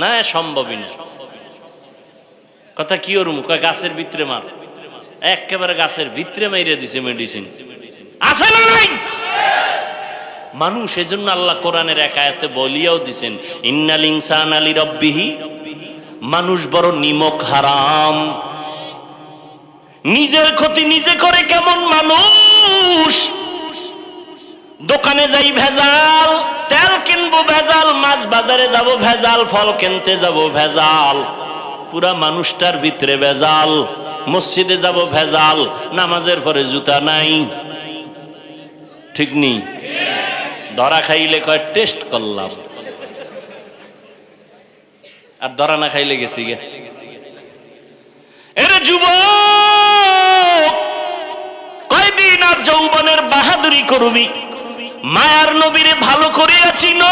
না সম্ভবই না। কথা কি ওরম? গাছের ভিতরে মার, একেবারে গাছের ভিতরে মাইরে দিছে মেডিসিন। আছে না নাই? মানুষ এজন্য আল্লাহ কোরআনের এক আয়াতে বলিয়াও দিছেন, ইন্নাল ইনসানা লিরাব্বিহি, মানুষ বড় নিমক হারাম। নিজের ক্ষতি নিজে করে কেমন মানুষ? দোকানে যাই ভেজাল, তেল কিনবো ভেজাল, মাছ বাজারে যাব ভেজাল, ফল কিনতে যাব ভেজাল, পুরা মানুষটার ভিতরে ভেজাল। মসজিদে যাব ভেজাল, নামাজের পরে জুতা নাই। ঠিক নি? ধরা খাইলে কয় টেস্ট করলাম, আর ধরা না খাইলে গেছি গে। এরে যুবক, কয়দিন আর যৌবনের বাহাদুরি করবি? মায়ার নবীরে ভালো করে আছি ন,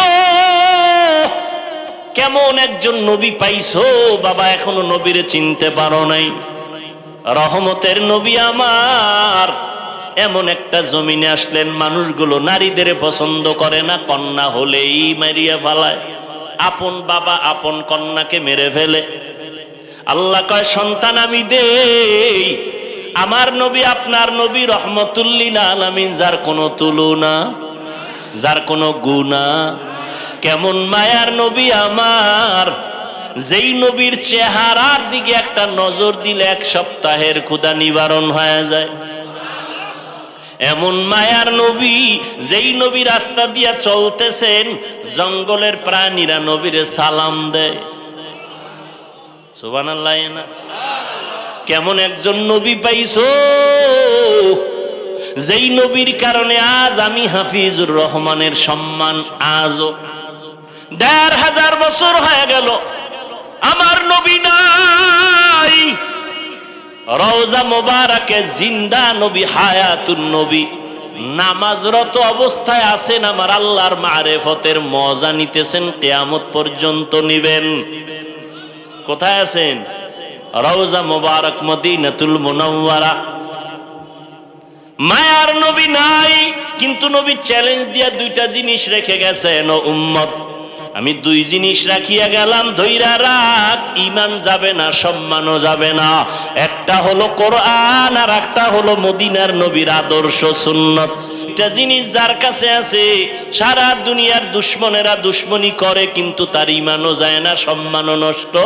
কেমন একজন নবী পাইছো বাবা, এখনো নবীরে চিনতে পারো নাই। রহমতের নবী আমার এমন একটা জমিনে আসলেন, মানুষগুলো নারীদের পছন্দ করে না, কন্যা হলেই মারিয়া ফেলায়। আপন বাবা আপন কন্যাকে মেরে ফেলে। আল্লাহ কয় সন্তান আমি দেই। আমার নবী আপনার নবী রহমতুল্লিল আলামিন, যার কোনো তুলনা, যার কোনো গুণা। কেমন মায়ার নবী আমার, যেই নবীর চেহারার দিকে একটা নজর দিলে 1 সপ্তাহের ক্ষুধা নিবারণ হয়ে যায়। এমন মায়ার নবী, যেই নবী রাস্তা দিয়া চলতেছেন, জঙ্গলের প্রাণীরা নবীরে সালাম দেয়। সুবহানাল্লাহ। না কেমন একজন নবী পাইছো, যেই নবীর কারণে আজ আমি হাফিজুর রহমানের সম্মান আজও। 1500 বছর হয়ে গেল আমার নবী নাই। রওজা মোবারকে জিন্দা নবী, হায়াতুন নবী, নামাজরত অবস্থায় আছেন, আমার আল্লাহর মারেফতের মজা নিতেছেন, কিয়ামত পর্যন্ত নিবেন। কোথায় আছেন? রওজা মোবারক মদিনাতুল মুনাওয়ারা। মায়ার নবী নাই, কিন্তু নবী চ্যালেঞ্জ দিয়া 2টা জিনিস রেখে গেছেন, ও উম্মত আমি 2 জিনিস রাখিয়া গেলাম, ধইরা রাখ, ঈমান যাবে না, সম্মানও যাবে না। একটা হলো কোরআন, আর একটা হলো মদিনার নবীর আদর্শ সুন্নাত। এটা জিনিস যার কাছে আছে, সারা দুনিয়ার দুশমনেরা দুশমনি করে, কিন্তু তার ঈমানও যায় না, সম্মানও নষ্ট।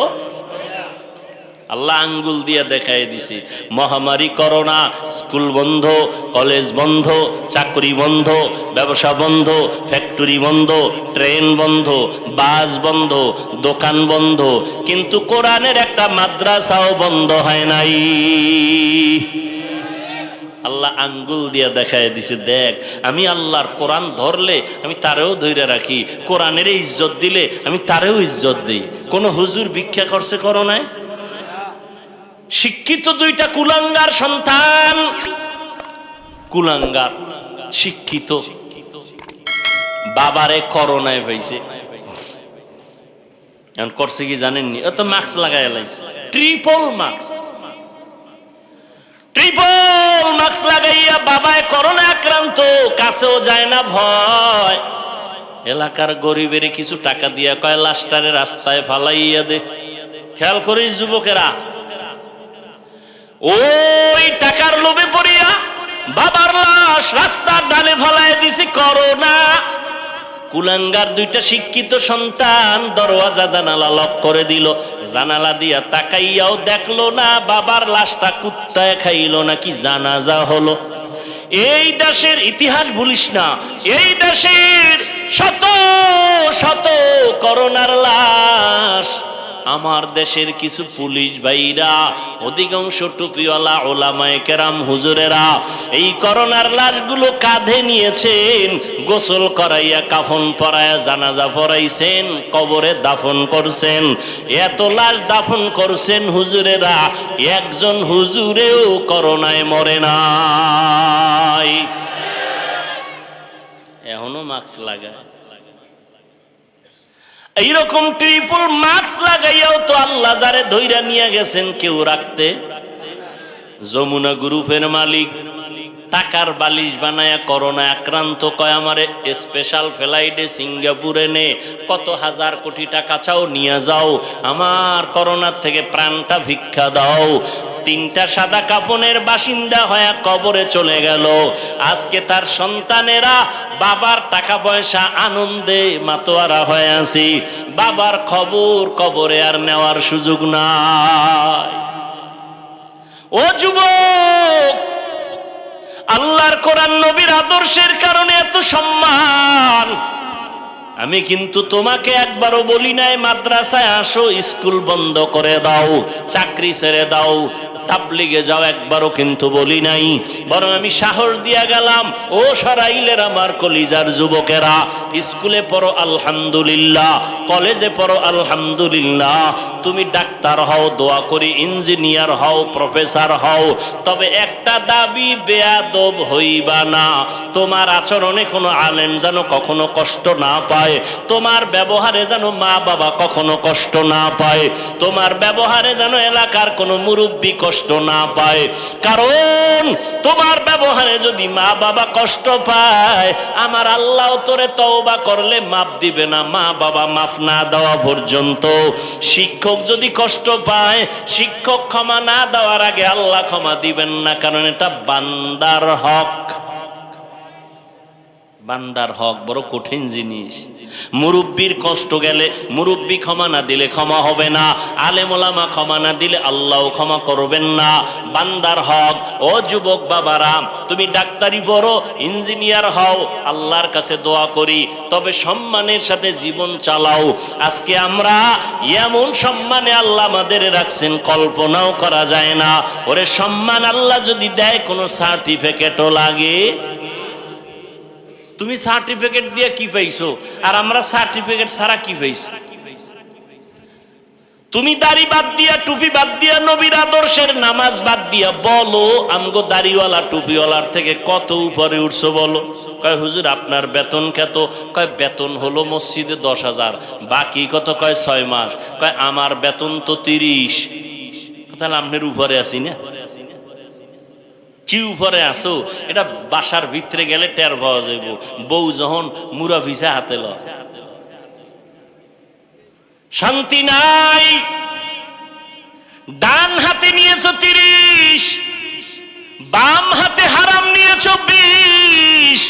আল্লাহ আঙ্গুল দিয়া দেখাই দিছি। মহামারী করোনা, স্কুল বন্ধ, কলেজ বন্ধ, চাকরি বন্ধ, ব্যবসা বন্ধ, ফ্যাক্টরি বন্ধ, ট্রেন বন্ধ, বাস বন্ধ, দোকান বন্ধ, কিন্তু কোরআনের একটা মাদ্রাসাও বন্ধ হয় নাই। আল্লাহ আঙ্গুল দিয়া দেখায় দিছে, দেখ আমি আল্লাহর কোরআন ধরলে আমি তারেও ধইরা রাখি, কোরআনের ইজ্জত দিলে আমি তারেও ইজ্জত দেই। কোন হুজুর ভিক্ষা করছে? করো নাই? শিক্ষিত দুইটা কুলাঙ্গার সন্তান, কুলাঙ্গার শিক্ষিত, বাবারে করোনায় পাইছে। এখন করছে কি জানেননি? তো মাস্ক লাগাই লাইছে, ট্রিপল মাস্ক, ট্রিপল মাস্ক লাগাইয়া বাবায় করোনা আক্রান্ত, কাছেও যায় না ভয়। এলাকার গরিবের কিছু টাকা দিয়া কয় লাশটারে রাস্তায় ফালাইয়া দে। খেয়াল করিস যুবকেরা, ওই টাকার লোভে পড়িয়া বাবার লাশ রাস্তার ডালে ফালাই দিছে করোনা। কুলাঙ্গার দুইটা শিক্ষিত সন্তান দরওয়াজা জানালা লক করে দিল, জানালা দিয়া তাকাইয়াও দেখলো না বাবার লাশটা কুত্তায় খাইলো নাকি জানাজা হলো। এই দেশের ইতিহাস ভুলিস না, এই দেশের শত শত করোনার লাশ। আমার দেশের কিছু পুলিশ ভাইরা, অধিকাংশ টুপিওয়ালা ওলামায়ে কেরাম হুজুরেরা এই করোনার লাশগুলো কাঁধে নিয়েছেন, গোসল করাইয়া কাফন পরাইয়া জানাজা পড়াইছেন, কবরে দাফন করছেন। এত লাশ দাফন করছেন হুজুরেরা, একজন হুজুরেও করোনায় মরে নাই। এখনো মাস্ক লাগায়। এইরকম ট্রিপল মাস্ক লাগাইয়াও তো আল্লাহ যারে ধইরা নিয়ে গেছেন কেউ রাখতে। যমুনা গ্রুপের মালিক টাকার বালিশ বানায়া করোনা আক্রান্ত, কয় আমারে স্পেশাল ফ্লাইটে সিঙ্গাপুরে নে, কত হাজার কোটি টাকা চাও নিয়ে যাও, আমার করোনার থেকে প্রাণটা ভিক্ষা দাও। তিনটা সাদা কাপনের বাসিন্দা হয়ে কবরে চলে গেল। আজকে তার সন্তানেরা বাবার টাকা পয়সা আনন্দে মাতোয়ারা হয়ে আছে, বাবার খবর কবরে আর নেওয়ার সুযোগ নাই। ও যুবক, আল্লাহর কোরআন নবীর আদর্শের কারণে এত সম্মান। আমি কিন্তু তোমাকে একবারও বলি নাই মাদ্রাসায় আসো, স্কুল বন্ধ করে দাও, চাকরি ছেড়ে দাও, তাবলিগে যাও, একবারও কিন্তু বলি নাই। বরং আমি সাহস দিয়া গেলাম, ও সরাইলের আমার কলিজার যুবকেরা, স্কুলে পড়ো আলহামদুলিল্লাহ, কলেজে পড়ো আলহামদুলিল্লাহ, তুমি ডাক্তার হও, দোয়া করি ইঞ্জিনিয়ার হও, প্রফেসর হও, তবে একটা দাবি, বেয়াদব হইবা না। তোমার আচরণে কোনো আলেম যেন কখনো কষ্ট না পায়, তোমার ব্যবহারে যেন মা বাবা কখনো কষ্ট না পায়, তোমার ব্যবহারে যেন এলাকার কোনো মুরব্বী কষ্ট না পায়। কারণ তোমার ব্যবহারে যদি মা বাবা কষ্ট পায়, আমার আল্লাহ তোরে তওবা করলে মাফ দিবে না, মা বাবা মাফ না দেওয়া পর্যন্ত। শিক্ষক যদি কষ্ট পায়, শিক্ষক ক্ষমা না দেওয়ার আগে আল্লাহ ক্ষমা দিবেন না, কারণ এটা বান্দার হক। বান্দার হক বড় কঠিন জিনিস। মুরব্বির কষ্ট গেলে মুরব্বি ক্ষমা না দিলে ক্ষমা হবে না, আলেম ওলামা ক্ষমা না দিলে আল্লাহ ক্ষমা করবেন না। বান্দার হক। ও যুবক বাবারা, তুমি ডাক্তারি পড়ো, ইঞ্জিনিয়ার হও, আল্লাহর কাছে দোয়া করি, তবে সম্মানের সাথে জীবন চালাও। আজকে আমরা এমন সম্মানে আল্লাহ আমাদের রাখছেন কল্পনাও করা যায় না। ওরে সম্মান আল্লাহ যদি দেয়, কোনো সার্টিফিকেটও লাগে? তুমি সার্টিফিকেট দিয়ে কি পাইছো, আর আমরা সার্টিফিকেট ছাড়া কি পাইছো? তুমি দাড়ি বাদ দিয়া, টুপি বাদ দিয়া, নবীর আদর্শের নামাজ বাদ দিয়া বলো, আমগো দাড়িওয়ালা টুপিওয়ালার থেকে কত উপরে উঠছো বলো? কয় হুজুর আপনার বেতন কত? কয় বেতন হলো মসজিদে 10,000, বাকি কত? কয় 6 মাস। কয় আমার বেতন তো 30। তাহলে আপনার উপরে আছি না? কি উপরে আসো? এটা বাসার ভিতরে গেলে টের পাওয়া যাইব। বউ যখন মুরা ভিসা হাতে ল, শান্তি নাই। ডান হাতে নিয়েছো 30, বাম হাতে হারাম নিয়েছো 20।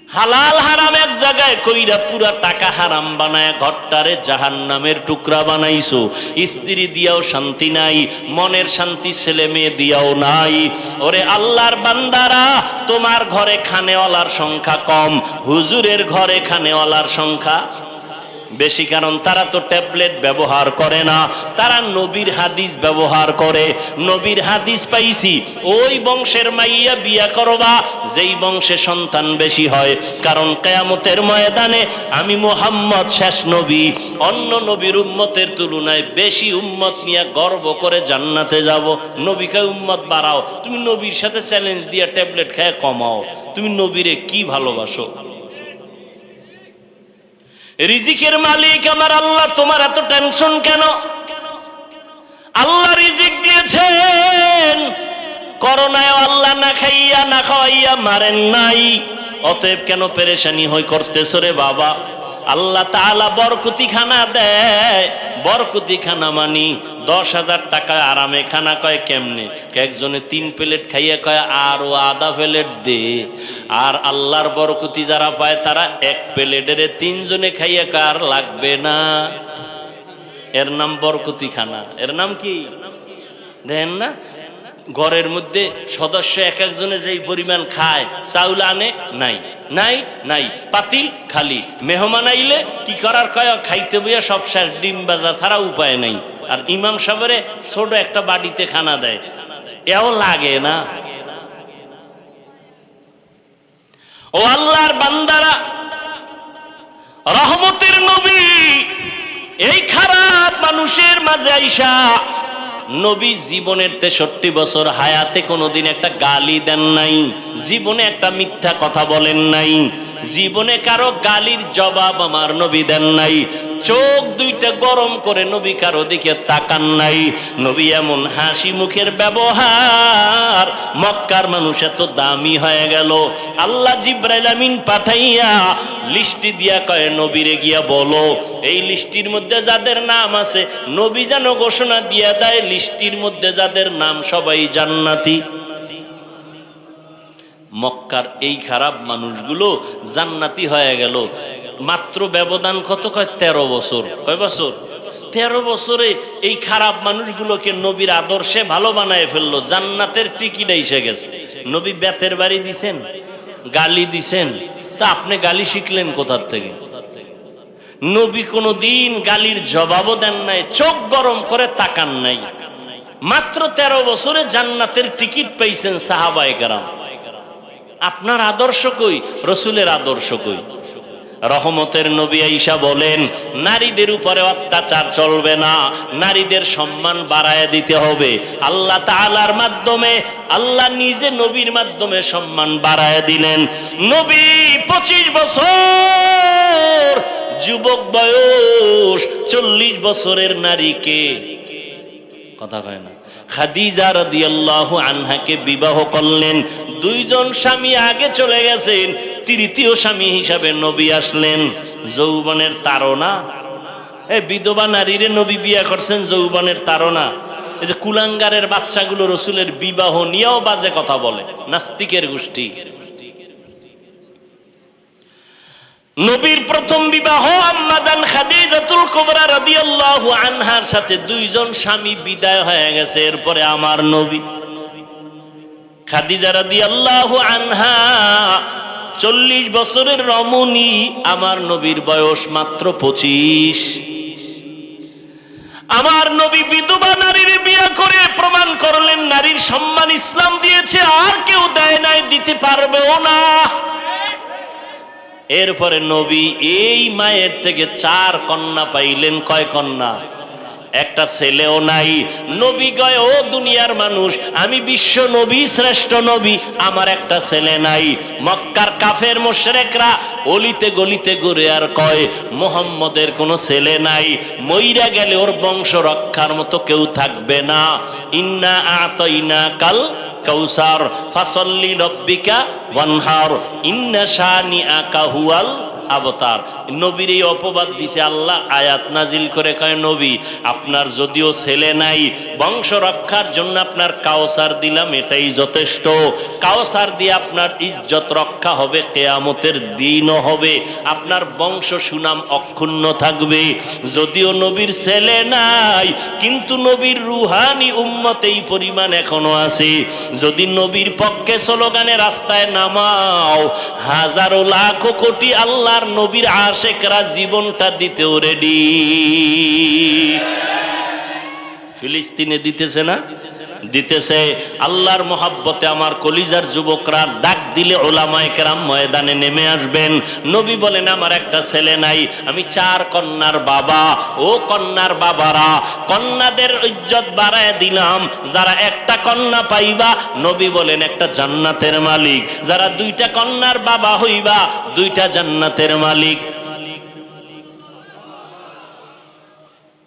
হালাল হারাম এক জায়গায় কইরা পুরা টাকা হারাম বানায় ঘরটারে জাহান্নামের টুকরা বানাইছো। স্ত্রী দিয়াও শান্তি নাই, মনের শান্তি ছেলে মেয়ে দিয়াও নাই। ওরে আল্লাহর বান্দারা, তোমার ঘরে খানেওয়ালার সংখ্যা কম, হুজুরের ঘরে খানেওয়ালার সংখ্যা বেশি, কারণ তারা তো ট্যাবলেট ব্যবহার করে না, তারা নবীর হাদিস ব্যবহার করে। নবীর হাদিস পাইছি, ওই বংশের মাইয়া বিয়া করবা যেই বংশে সন্তান বেশি হয়, কারণ কিয়ামতের ময়দানে আমি মুহাম্মদ শেষ নবী, অন্য নবীর উম্মতের তুলনায় বেশি উম্মত নিয়ে গর্ব করে জান্নাতে যাব। নবীকে উম্মত বাড়াও, তুমি নবীর সাথে চ্যালেঞ্জ দিয়ে ট্যাবলেট খেয়ে কমাও। তুমি নবীরে কি ভালোবাসো? রিজিকের মালিক আমার আল্লাহ, তোমার এত টেনশন কেন? আল্লাহ রিজিক দিয়েছেন, করোনায় আল্লাহ না খাইয়া না খাওয়াইয়া মারেন নাই, অতএব কেন পেরেশানি হই করতেছ রে বাবা? আল্লাহ তাআলা বরকতি খানা দেয়। বরকতি খানা মানি 10,000 টাকা আরামে খানা কয় কেমনে? একজনে 3 প্লেট খাইয়া কয় আরো আধা প্লেট দে। আর আল্লাহর বরকতি যারা পায় তারা 1 প্লেটের 3 জনে খাইয়া কয় আর লাগবে না। এর নাম বরকতি খানা। এর নাম কি দেখেন না? ঘরের মধ্যে সদস্য এক একজনে যেই পরিমাণ খায়, চাউল আনে নাই নাই নাই, পাতিল খালি। মেহমান আইলে কি করার কয়, খাইতে বইয়া সব শেষ, ডিম ভাজা ছাড়া উপায় নাই। আর ইমাম সাহেবের ছোট একটা বাড়িতে খানা দেয়, এও লাগে না। ও আল্লাহর বান্দারা, রহমতের নবী এই খারাপ মানুষের মাঝে আইসা নবী জীবনের 63 বছর হায়াতে কোনোদিন একটা গালি দেন নাই, জীবনে একটা মিথ্যা কথা বলেন নাই, জীবনে কারো গালির জবাব আমার নবী দেন নাই, চোখ দুইটা গরম করে নবী কারো দিকে তাকান নাই। নবী এমন হাসি মুখের ব্যবহার, মক্কার মানুষ এত দামি হয়ে গেল। আল্লাহ জিবরাইল আমিন পাঠাইয়া লিস্টি দিয়া কয়, নবীরে গিয়া বলো এই লিস্টির মধ্যে যাদের নাম আছে, নবী যেন ঘোষণা দিয়া দেয় লিস্টির মধ্যে যাদের নাম সবাই জান্নাতি। মক্কার এই খারাপ মানুষগুলো জান্নাতি হয়ে গেল। মাত্র ব্যবধান কত? কয় 13 বছর। কয় বছর? 13 বছরে এই খারাপ মানুষগুলোকে নবীর আদর্শে ভালো বানায় ফেললো, জান্নাতের টিকিট এসে গেছে। নবী বেতের বাড়ি দিছেন, গালি দিছেন, তা আপনি গালি শিখলেন কোথার থেকে? নবী কোনো দিন গালির জবাবও দেন নাই, চোখ গরম করে তাকান নাই। মাত্র 13 বছরে জান্নাতের টিকিট পেয়েছেন সাহাবায়ে কেরাম। আপনার আদর্শ কই? রসুলের আদর্শ কই? রহমতের নবী আয়েশা বলেন, নারীদের উপরে অত্যাচার চলবে না, নারীদের সম্মান বাড়ায় দিতে হবে। আল্লাহ তাআলার মাধ্যমে, আল্লাহ নিজে নবীর মাধ্যমে সম্মান বাড়ায় দিলেন। নবী 25 বছর যুবক বয়স, 40 বছরের নারীকে, কথা কয় না, খাদিজা রাদিয়াল্লাহু আনহাকে বিবাহ করলেন। 2 জন স্বামী আগে চলে গেছেন, তৃতীয় স্বামী হিসাবে নবী আসলেন। যৌবনের তাড়না, বিধবা নারীরে নবী বিয়ে করছেন যৌবনের তাড়না। এই যে কুলাঙ্গারের বাচ্চাগুলো রসুলের বিবাহ নিয়েও বাজে কথা বলে, নাস্তিকের গোষ্ঠী। নবীর প্রথম বিবাহ আম্মাজান খাদিজাতুল কুবরা রাদিয়াল্লাহু আনহার সাথে 2 জন স্বামী বিদায় হয়ে গেছে। এরপরে আমার নবী খাদিজা রাদিয়াল্লাহু আনহা 40 বছরের রমণী, আমার নবীর বয়স মাত্র 25। আমার নবী বিধবা নারীর বিয়ে করে প্রমাণ করলেন নারীর সম্মান ইসলাম দিয়েছে, আর কেউ দেয় নাই, দিতে পারবেও না। এরপরে নবী এই মায়ের থেকে 4 কন্যা পাইলেন। কয় কন্যা? একটা ছেলেও নাই। নবী কয়, ও দুনিয়ার মানুষ, আমি বিশ্ব নবী, শ্রেষ্ঠ নবী, আমার একটা ছেলে নাই। মক্কার কাফের মুশরিকরা অলিতে গলিতে ঘুরে আর কয়, মুহাম্মদের কোনো ছেলে নাই, মইরা গেলে ওর বংশ রক্ষার মতো কেউ থাকবে না। ইন্না আতাইনাকাল কাউসার ফাসাল্লি রাব্বিকা ওয়ানহার ইন্না শানিআকা হুয়াল আবতার। নবীর এই অপবাদ দিছে আল্লাহ, আয়াত নাজিল করে কয়, নবী আপনার যদিও ছেলে নাই, বংশ রক্ষার জন্য আপনার কাউসার দিলাম, এটাই যথেষ্ট। কাউসার দিয়ে আপনার ইজ্জত রক্ষা হবে, কিয়ামতের দিনও হবে, আপনার বংশ সুনাম অক্ষুণ্ণ থাকবে। যদিও নবীর ছেলে নাই, কিন্তু নবীর রুহানি উম্মত এই পরিমাণ এখনো আছে। যদি নবীর পক্ষে স্লোগানে রাস্তায় নামাও, হাজারো লাখো কোটি আল্লাহ আল্লাহর নবীর আশেকরা জীবনটা দিতেও রেডি। ফিলিস্তিনে দিতেছে না? দিতেছে। আল্লাহর মোহাব্বতে আমার কলিজার যুবকরা ডাক দিলে ওলামায়ে কেরাম ময়দানে নেমে আসবেন। নবী বলেন আমার একটা ছেলে নাই, আমি 4 কন্যার বাবা। ও কন্যার বাবারা, কন্যাদের ইজ্জত বাড়ায় দিলাম। যারা একটা কন্যা পাইবা, নবী বলেন একটা জান্নাতের মালিক। যারা 2টা কন্যার বাবা হইবা, 2টা জান্নাতের মালিক।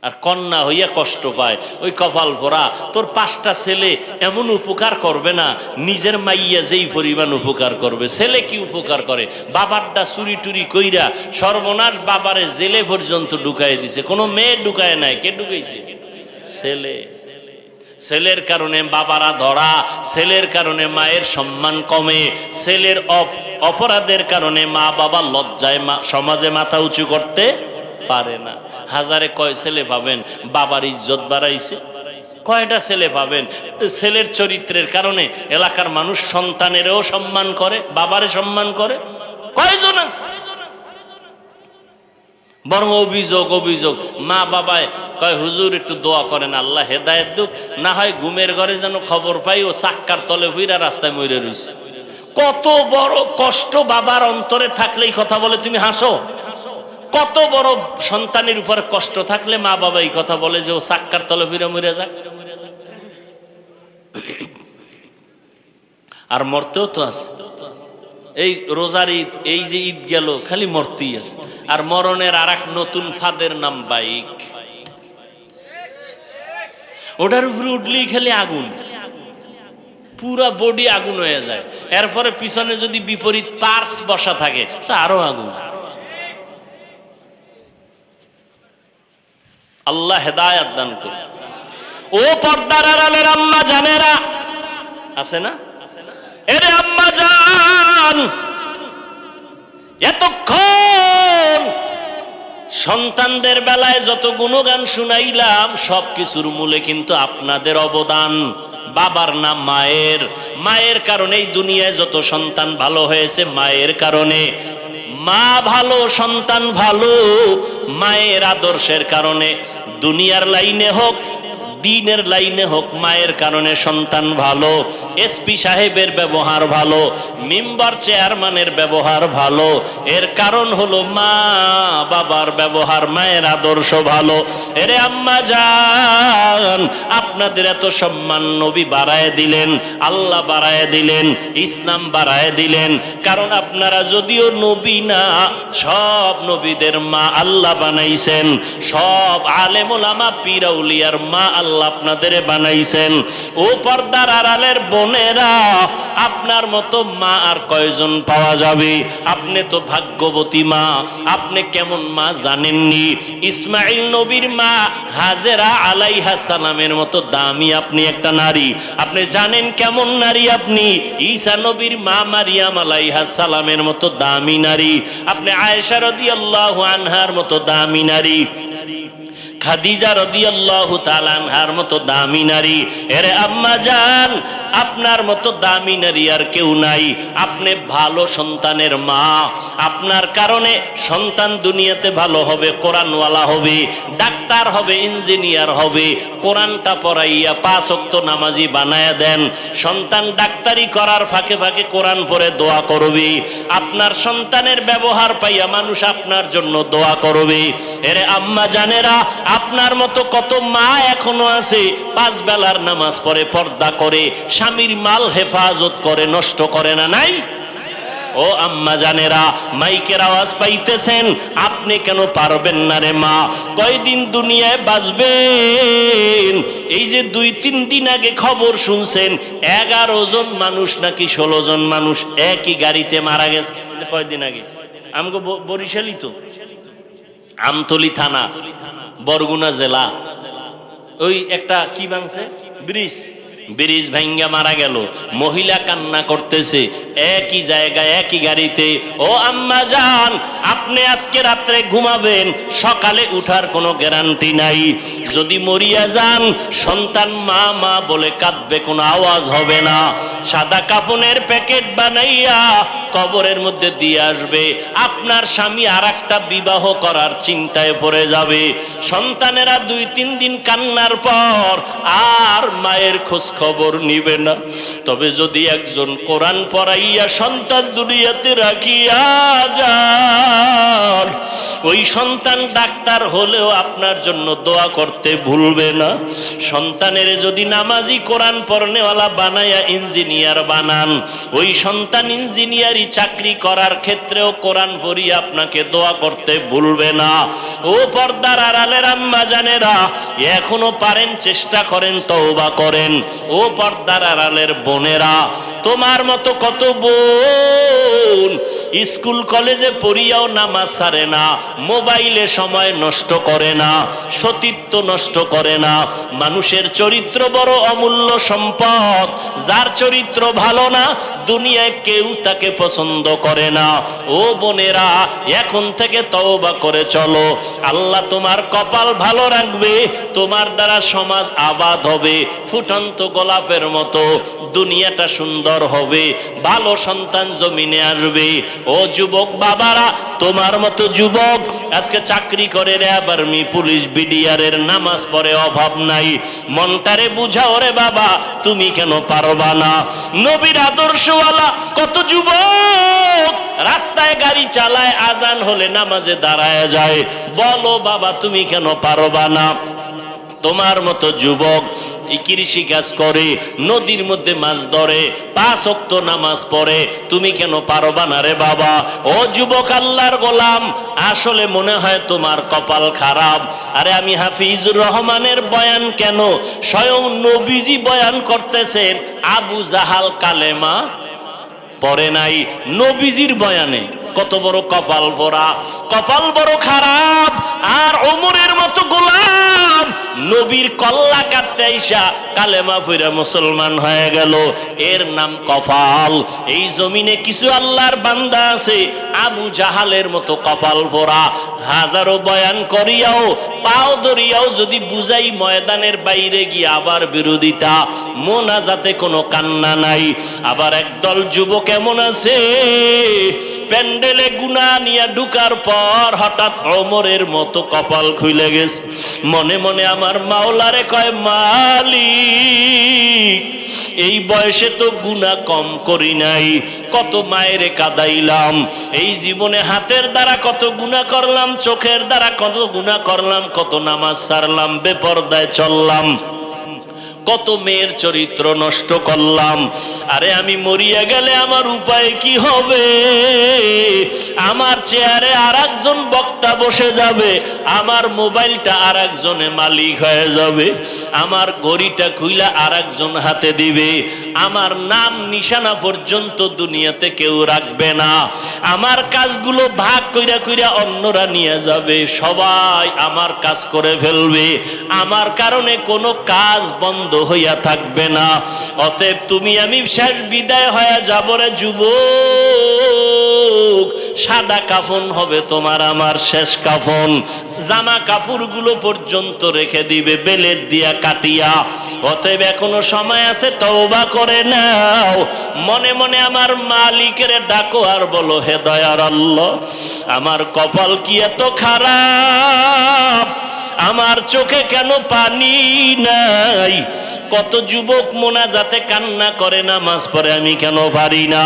আর কন্যা হইয়া কষ্ট পায়, ওই কপাল পোড়া। তোর 5টা ছেলে এমন উপকার করবে না, নিজের মাইয়া যেই পরিমাণ উপকার করবে। ছেলে কি উপকার করে? বাবারটা চুরি টুরি কইরা সর্বনাশ, বাবারে জেলে পর্যন্ত ঢুকাই দিছে। কোনো মেয়ে ঢুকায় নাই, কে ঢুকাইছে? ছেলে। ছেলের কারণে বাবারা ধরা, ছেলের কারণে মায়ের সম্মান কমে, ছেলের অপরাধের কারণে মা বাবা লজ্জায় সমাজে মাথা উঁচু করতে পারে না। হাজারে কয় ছেলে পাবেন বাবার ইজ্জত বাড়াইছে? কয়টা ছেলে পাবেন ছেলের চরিত্রের কারণে এলাকার মানুষ সন্তানেরও সম্মান করে, বাবারে সম্মান করে? কয়জন আছে? বরং অভিযোগ মা বাবায় কয় হুজুর একটু দোয়া করেন আল্লাহ হেদায়েত দুক, না হয় ঘুমের ঘরে যেন খবর পাই ও চাক্কার তলে হইরা রাস্তায় মরে রইছে। কত বড় কষ্ট বাবার অন্তরে থাকলেই কথা বলে, তুমি হাসো। কত বড় সন্তানের উপরে কষ্ট থাকলে মা বাবা এই কথা বলে যে ও চাক্কার তলে ফিরে মরে যাক। আর মরতেও তো আছে। এই রোজার ঈদ, এই যে ঈদ গেল, খালি মরতেই আছে। আর মরণের আর এক নতুন ফাঁদের নাম বাইক। ওটার উপরে উঠলেই খালি আগুন, পুরা বডি আগুন হয়ে যায়। এরপরে পিছনে যদি বিপরীত পার্স বসা থাকে তা আরো আগুন। আল্লাহ হেদায়েত দান করুন। ও পর্দার আড়ালের আম্মা জানেরা আছে না? এরে আম্মা জান, এতক্ষণ সন্তানদের বেলায় যত গুণগান শুনাইলাম, সবকিছুর মূলে কিন্তু আপনাদের অবদান। বাবার নাম মায়ের, মায়ের কারণেই দুনিয়ায় যত সন্তান ভালো হয়েছে, মায়ের কারণে। মা ভালো, সন্তান ভালো, মায়ের আদর্শের কারণে। দুনিয়ার লাইনে হোক, দিনের লাইনে হোক, মায়ের কারণে সন্তান ভালো। এসপি সাহেবের ব্যবহার ভালো, মেম্বার চেয়ারম্যানের ব্যবহার ভালো। এর কারণ হলো মা বাবার ব্যবহার, মায়ের আদর্শ ভালো। এরে আম্মা জান, আপনাদের এত সম্মান নবী বাড়ায় দিলেন, আল্লাহ বাড়ায় দিলেন, ইসলাম বাড়ায় দিলেন। কারণ আপনারা যদিও নবী না, সব নবীদের মা আল্লাহ বানাইছেন। সব আলেম ওলামা পীর আউলিয়ার মা আল্লাহ আপনাদের বানাইছেন। ও পর্দার আড়ালের বোনেরা, আপনার মতো মা আর কয়জন পাওয়া যাবে? আপনি তো ভাগ্যবতী মা। আপনি কেমন মা জানেননি? ইসমাইল নবীর মা হাজেরা আলাইহা সালামের মতো দামি আপনি একটা নারী। আপনি জানেন কেমন নারী আপনি? ঈসা নবীর মা মারিয়াম আলাইহা সালামের মতো দামি নারী। আপনি আয়েশা রাদিয়াল্লাহু আনহার মতো দামি নারী, খাদিজা রাদিয়াল্লাহু তাআলা আনহার মতো দামি নারী। এরে আম্মা জান, আপনার মতো দামি নারী আর কেউ নাই। আপনি ভালো সন্তানের মা। আপনার কারণে সন্তান দুনিয়াতে ভালো হবে, কোরআনওয়ালা হবে, ডাক্তার হবে, ইঞ্জিনিয়ার হবে। কোরআনটা পড়াইয়া 5 ওয়াক্ত নামাজি বানায়া দেন। সন্তান ডাক্তারি করার ফাঁকে ফাঁকে কোরআন পড়ে দোয়া করবে। আপনার সন্তানের ব্যবহার পাইয়া মানুষ আপনার জন্য দোয়া করবে। এরে আম্মা জানেরা, আপনার মতো কত মা এখনো আছে 5 বেলার নামাজ পড়ে, পর্দা করে, স্বামীর মাল হেফাজত করে, নষ্ট করে না? নাই? ও আম্মা জানেরা, মাইকের আওয়াজ পাইতেছেন, আপনি কেন পারবেন না রে মা? কয়দিন দুনিয়ায় বাঁচবেন? এই যে 2-3 দিন আগে খবর শুনছেন 11 জন মানুষ নাকি 16 জন মানুষ একই গাড়িতে মারা গেছে। কয়দিন আগে আমগো বরিশালই তো, আমতলী থানা, বরগুনা জেলা। ওই একটা কি ভাঙছে? ব্রিজ ব্রিজ ভাঙ্গা মারা গেল, মহিলা কান্না করতেছে, একই জায়গায় একই গাড়িতে। ও আম্মা জান, আপনি আজকে রাত্রে ঘুমাবেন, সকালে উঠার কোনো গ্যারান্টি নাই। যদি মরিয়া যান, সন্তান মা মা বলে কাঁদবে, কোনো আওয়াজ হবে না। সাদা কাফনের প্যাকেট বানাইয়া কবরের মধ্যে দিয়ে আসবে। আপনার স্বামী আর একটা বিবাহ করার চিন্তায় পড়ে যাবে। সন্তানেরা 2-3 দিন কান্নার পর আর মায়ের খোঁজ খবর নিবে না। তবে যদি একজন কোরআন পড়াইয়া সন্তান দুনিয়াতে রাখিয়া যান, ওই সন্তান ডাক্তার হলেও আপনার জন্য দোয়া করতে ভুলবে না। সন্তানের যদি নামাজি কোরআন পড়নেওয়ালা বানায়া ইঞ্জিনিয়ার বানান, ওই সন্তান ইঞ্জিনিয়ারি চাকরি করার ক্ষেত্রেও কোরআন পড়িয়া আপনাকে দোয়া করতে ভুলবে না। ও পর্দার আড়ালের আম্মা জানেরা, এখনো পারেন চেষ্টা করেন, তওবা করেন। ও পর্দার আড়ালের বোনেরা, তোমার মতো কত বোন স্কুল কলেজে পড়িয়াও নামাজ ছাড়ে না, মোবাইলে সময় নষ্ট করে না, সতীত্ব নষ্ট করে না। মানুষের চরিত্র বড় অমূল্য সম্পদ। যার চরিত্র ভালো না, দুনিয়ায় কেউ তাকে পছন্দ করে না। ও বোনেরা, এখন থেকে তওবা করে চলো। আল্লাহ তোমার কপাল ভালো রাখবে, তোমার দ্বারা সমাজ আবাদ হবে, ফুটন্ত গোলাপের মতো দুনিয়াটা সুন্দর হবে, ভালো সন্তান জমিনে আসবে। ও যুবক বাবারা, তোমার মতো যুবক আজকে চাকরি করে, র্যাব, আর্মি, পুলিশ, বিডিআর এর নামাজ পড়ে, অভাব নাই। মনটারে বুঝাও রে বাবা, তুমি কেন পারবা না? নবীর আদর্শওয়ালা কত যুবক রাস্তায় গাড়ি চালায়, আজান হলে নামাজে দাঁড়ায় যায়। বলো বাবা, তুমি কেন পারবা না? তোমার মতো যুবক কৃষি কাজ করে, নদীর মধ্যে মাছ ধরে, 5 ওয়াক্ত নামাজ পড়ে, তুমি কেন পারবা না রে বাবা? ও যুবক আল্লাহর গোলাম, আসলে মনে হয় তোমার কপাল খারাপ। আরে আমি হাফিজুর রহমানের বয়ান কেন, স্বয়ং নবীজি বয়ান করতেছেন, আবু জাহাল কালেমা পড়ে নাই। নবীজির বয়ানে কত বড় কপাল পোড়া, কপাল বড় খারাপ। আর ওমরের মতো গোলাম নবীর কল্লা কাটতে আইসা কালেমা পড়ে মুসলমান হয়ে গেল, এর নাম কপাল। এই জমিনে কিছু আল্লাহর বান্দা আছে আবু জাহালের মতো কপাল পোড়া। হাজারো বয়ান করিয়াও, পাও ধরিয়াও যদি বুঝাই, ময়দানের বাইরে গিয়ে আবার বিরোধিতা, মোনাজাতে কোনো কান্না নাই। আবার একদল যুবক এমন আছে, প্যান্ডেলে গুনা নিয়ে ঢুকার পর হঠাৎ ওমরের মতো কপাল খুলে গেছে। মনে মনে আমার মাওলারে কয়, মালিক, এই বয়সে তো গুনাহ কম করি নাই, কত মায়েরে কাদাইলাম, এই জীবনে হাতের দ্বারা কত গুনাহ করলাম, চোখের দ্বারা কত গুনাহ করলাম, কত নামাজ ছাড়লাম, বেপরদায় চললাম, কত মেয়ের চরিত্র নষ্ট করলাম। আরে আমি মরিয়া গেলে আমার উপায় কি হবে? আমার চেয়ারে আর একজন বক্তা বসে যাবে, আমার মোবাইলটা আর একজনে মালিক হয়ে যাবে, আমার ঘড়িটা খুইলা আর একজন হাতে দিবে, আমার নাম নিশানা পর্যন্ত দুনিয়াতে কেউ রাখবে না, আমার কাজগুলো ভাগ কইরা কইরা অন্যরা নিয়ে যাবে, সবাই আমার কাজ করে ফেলবে, আমার কারণে কোনো কাজ বন্ধ হইয়া থাকবে না। অতএব তুমি আমি শেষ বিদায় হয়ে যাব রে যুবক, সাদা কাফন হবে তোমার আমার শেষ কাফন। জামা কাপড়গুলো পর্যন্ত রেখে দিবে বেলেট দিয়া কাটিয়া। অতএব এখনো সময় আছে, তওবা করে নাও। মনে মনে আমার মালিকের ডাকো আর বলো, হে দয়ার আল্লাহ, আমার কপাল কি এত খারাপ, আমার চোখে কেন পানি নাই? কত যুবক মোনাজাতে কান্না করে, নামাজ পড়ে, আমি কেন পারি না?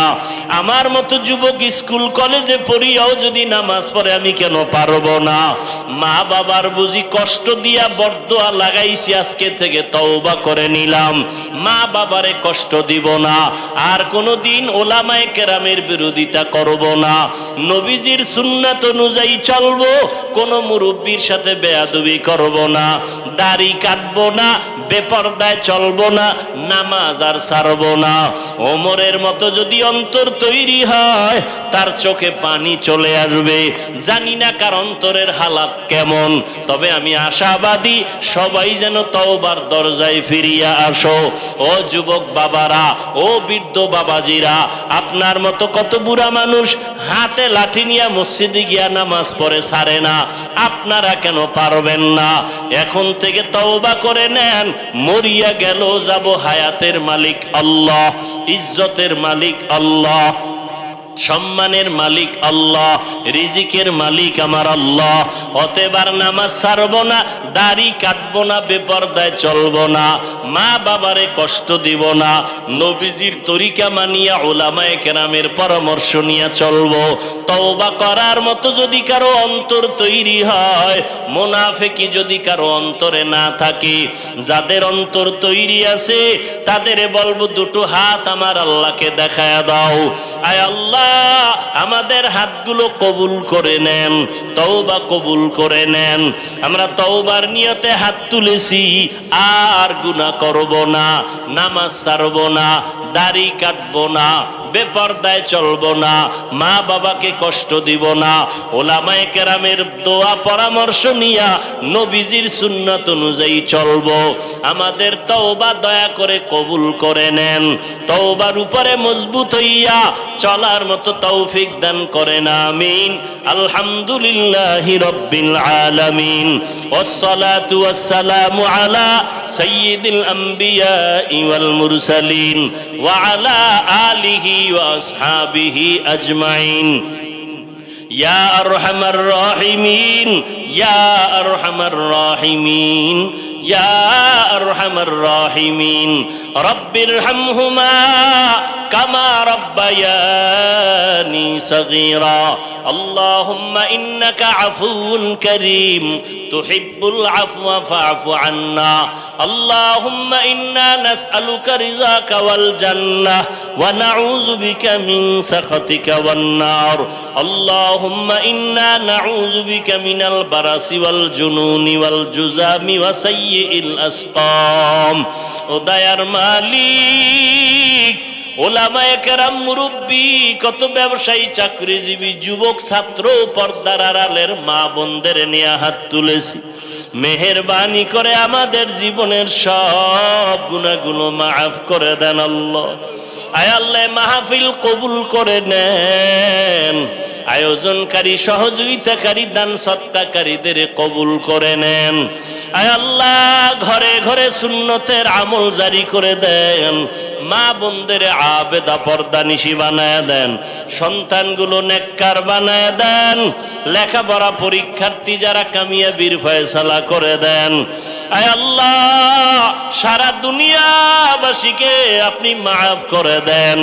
আমার মতো যুবক স্কুল কলেজে পড়িয়াও যদি নামাজ পড়ে, আমি কেন পারবো না? মা বাবার বুঝি কষ্ট দিয়া বরদোয়া লাগাইছি, আজকে থেকে তওবা করে নিলাম, মা বাবারে কষ্ট দিব না, আর কোনোদিন ওলামায়ে কেরামের বিরোধিতা করব না, নবীজির সুন্নাত অনুযায়ী চলবো, কোনো মুরব্বির সাথে বেয়াদবি করব না, দাড়ি কাটবো না, বেপরদায় চলবো না, নামাজ আর ছাড়বো না। ওমরের মতো যদি অন্তর তৈরি হয়, তার চোখে পানি চলে আসবে। জানি না কার অন্তরের হালাত কেমন, তবে আমি আশাবাদী সবাই যেন তওবার দরজায় ফিরিয়া আসো। ও যুবক বাবারা, ও বৃদ্ধ বাবাজিরা, আপনার মতো কত বুড়া মানুষ হাতে লাঠি নিয়ে মসজিদে গিয়া নামাজ পড়ে ছাড়ে না, আপনারা কেন পারবেন না? এখন থেকে তওবা করে নেন। মরিয়া গেল যাব, হায়াতের মালিক আল্লাহ, ইজ্জতের মালিক আল্লাহ, সম্মানের মালিক আল্লাহ, রিজিকের মালিক আমার আল্লাহ। অতএবার নামাজ ছাড়বো না, দাড়ি কাটবো না, বেপরদায় চলবো না, মা বাবারে কষ্ট দিব না, নবীজির তরিকা মানিয়া উলামায়ে কেরামের পরামর্শ নিয়ে চলবো। তওবা করার মতো যদি কারো অন্তর তৈরি হয়, মুনাফিকি যদি কারো অন্তরে না থাকে, যাদের অন্তর তৈরি আছে তাদেরে বলবো দুটো হাত আমার আল্লাহকে দেখায়া দাও। আয় আল্লাহ, আমাদের হাতগুলো কবুল করে নেন, তওবা কবুল করে নেন। আমরা তওবার নিয়তে হাত তুলেছি, আর গুনাহ করব না, নামাজ ছাড়ব না, দাড়ি কাটবো না, বেপরদায় চলবো না, মা বাবাকে কষ্ট দিব না, ওলামায়ে কেরামের দোয়া পরামর্শ নিয়া নবীজির সুন্নাত অনুযায়ী চলবো। আমাদের তওবা দয়া করে কবুল করে নেন। তওবার উপরে মজবুত হইয়া চলার মতো তৌফিক দান করেন, আমিন। আলহামদুলিল্লাহি রাব্বিল আলামিন, ওয়াসসালাতু ওয়াসসালামু আলা সাইয়্যিদিল আমবিয়া ওয়াল মুরসালিন ওয়া আলা আলিহি ওয়া আসহাবিহি আজমাইন। ইয়া আরহামার রাহিমিন, ইয়া আরহামার রাহিমিন, ইয়া আরহামার রাহিমিন। রব্বিরহামহুমা কামা রাব্বায়ানি সগীরা। আল্লাহুম্মা ইন্নাকা আফুউন কারীম তুহিব্বুল আফওয়া ফা'ফু আন্না। আল্লাহুম্মা ইন্না নাসআলুকা রিযাকা ওয়াল জান্নাহ ওয়া নাউযু বিকা মিন সাখাতিকা ওয়ান নার। আল্লাহুম্মা ইন্না নাউযু বিকা মিনাল বারাসি ওয়াল জুনুনি ওয়াল জুযামি ওয়া সাইয়্যিল আসকাম। ও দয়ার মালিক, ওলামায়ে কেরাম, মুরব্বী, কত ব্যবসায়ী, চাকরিজীবী, যুবক, ছাত্র, পর্দার আড়ালের মা বোনদের নিয়ে হাত তুলেছি। মেহেরবানি করে আমাদের জীবনের সব গুনাহগুলো মাফ করে দেন আল্লাহ। আয় আল্লাহ, মাহফিল কবুল করে নেন। আয়োজনকারী, সহযোগিতাকারী, দান সৎকারীদের কবুল করে নেন। আয় আল্লাহ, ঘরে ঘরে সুন্নতের আমল জারি করে দেন। মা বোনদের আবেদা পর্দানিশি বানায় দেন। সন্তানগুলো নেককার বানায় দেন। লেখাপড়া পরীক্ষার্থী যারা কামিয়াবির ফয়সালা করে দেন। আয় আল্লাহ, সারা দুনিয়াবাসীকে আপনি মাফ করে দেন।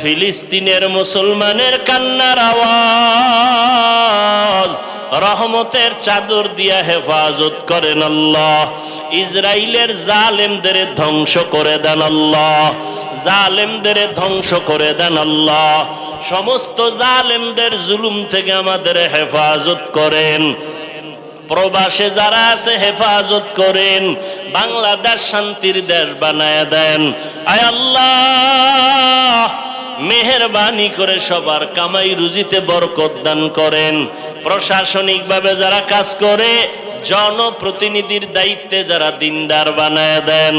ফিলিস্তিনের মুসলমানের কান্নার আওয়াজ রহমতের চাদর দিয়া হেফাজত করেন আল্লাহ। ইসরাইলের জালেমদের ধ্বংস করে দেন আল্লাহ, জালেমদের ধ্বংস করে দেন আল্লাহ। সমস্ত জালেমদের জুলুম থেকে আমাদের হেফাজত করেন। প্রবাসে যারা আছে হেফাজত করেন। বাংলাদেশ শান্তির দেশ বানায় দেন। আয় আল্লাহ, মেহেরবানি করে সবার কামাই রুজিতে বরকত দান করেন। প্রশাসনিকভাবে যারা কাজ করে, জনপ্রতিনিধির দায়িত্বে যারা দিনদার বানায় দেন।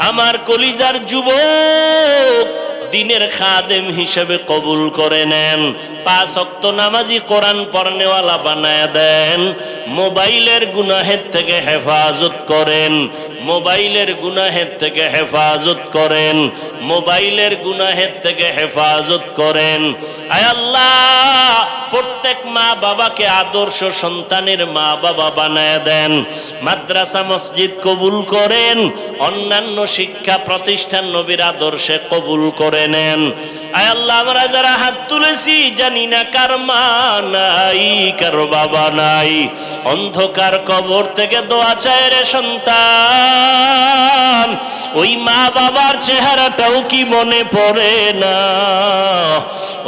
আমার কলিজার যুবক, দিনের খাদেম হিসেবে কবুল করে নেন। 5 ওয়াক্ত নামাজি, কোরআন পড়নেওয়ালা বানায় দেন। মোবাইলের গুনাহের থেকে হেফাজত করেন, মোবাইলের গুনাহের থেকে হেফাজত করেন, মোবাইলের গুনাহের থেকে হেফাজত করেন। আয় আল্লাহ, প্রত্যেক মা বাবাকে আদর্শ সন্তানের মা বাবা বানায় দেন। মাদ্রাসা মসজিদ কবুল করেন। অন্যান্য শিক্ষা প্রতিষ্ঠান নবীর আদর্শে কবুল করে নেন। আয় আল্লাহ, আমরা যারা হাত তুলেছি, জানি না কার মা নাই, কার বাবা নাই। অন্ধকার কবর থেকে দোয়া চায় রে সন্তান, ওই মা বাবার চেহারাটাও কি মনে পড়ে না?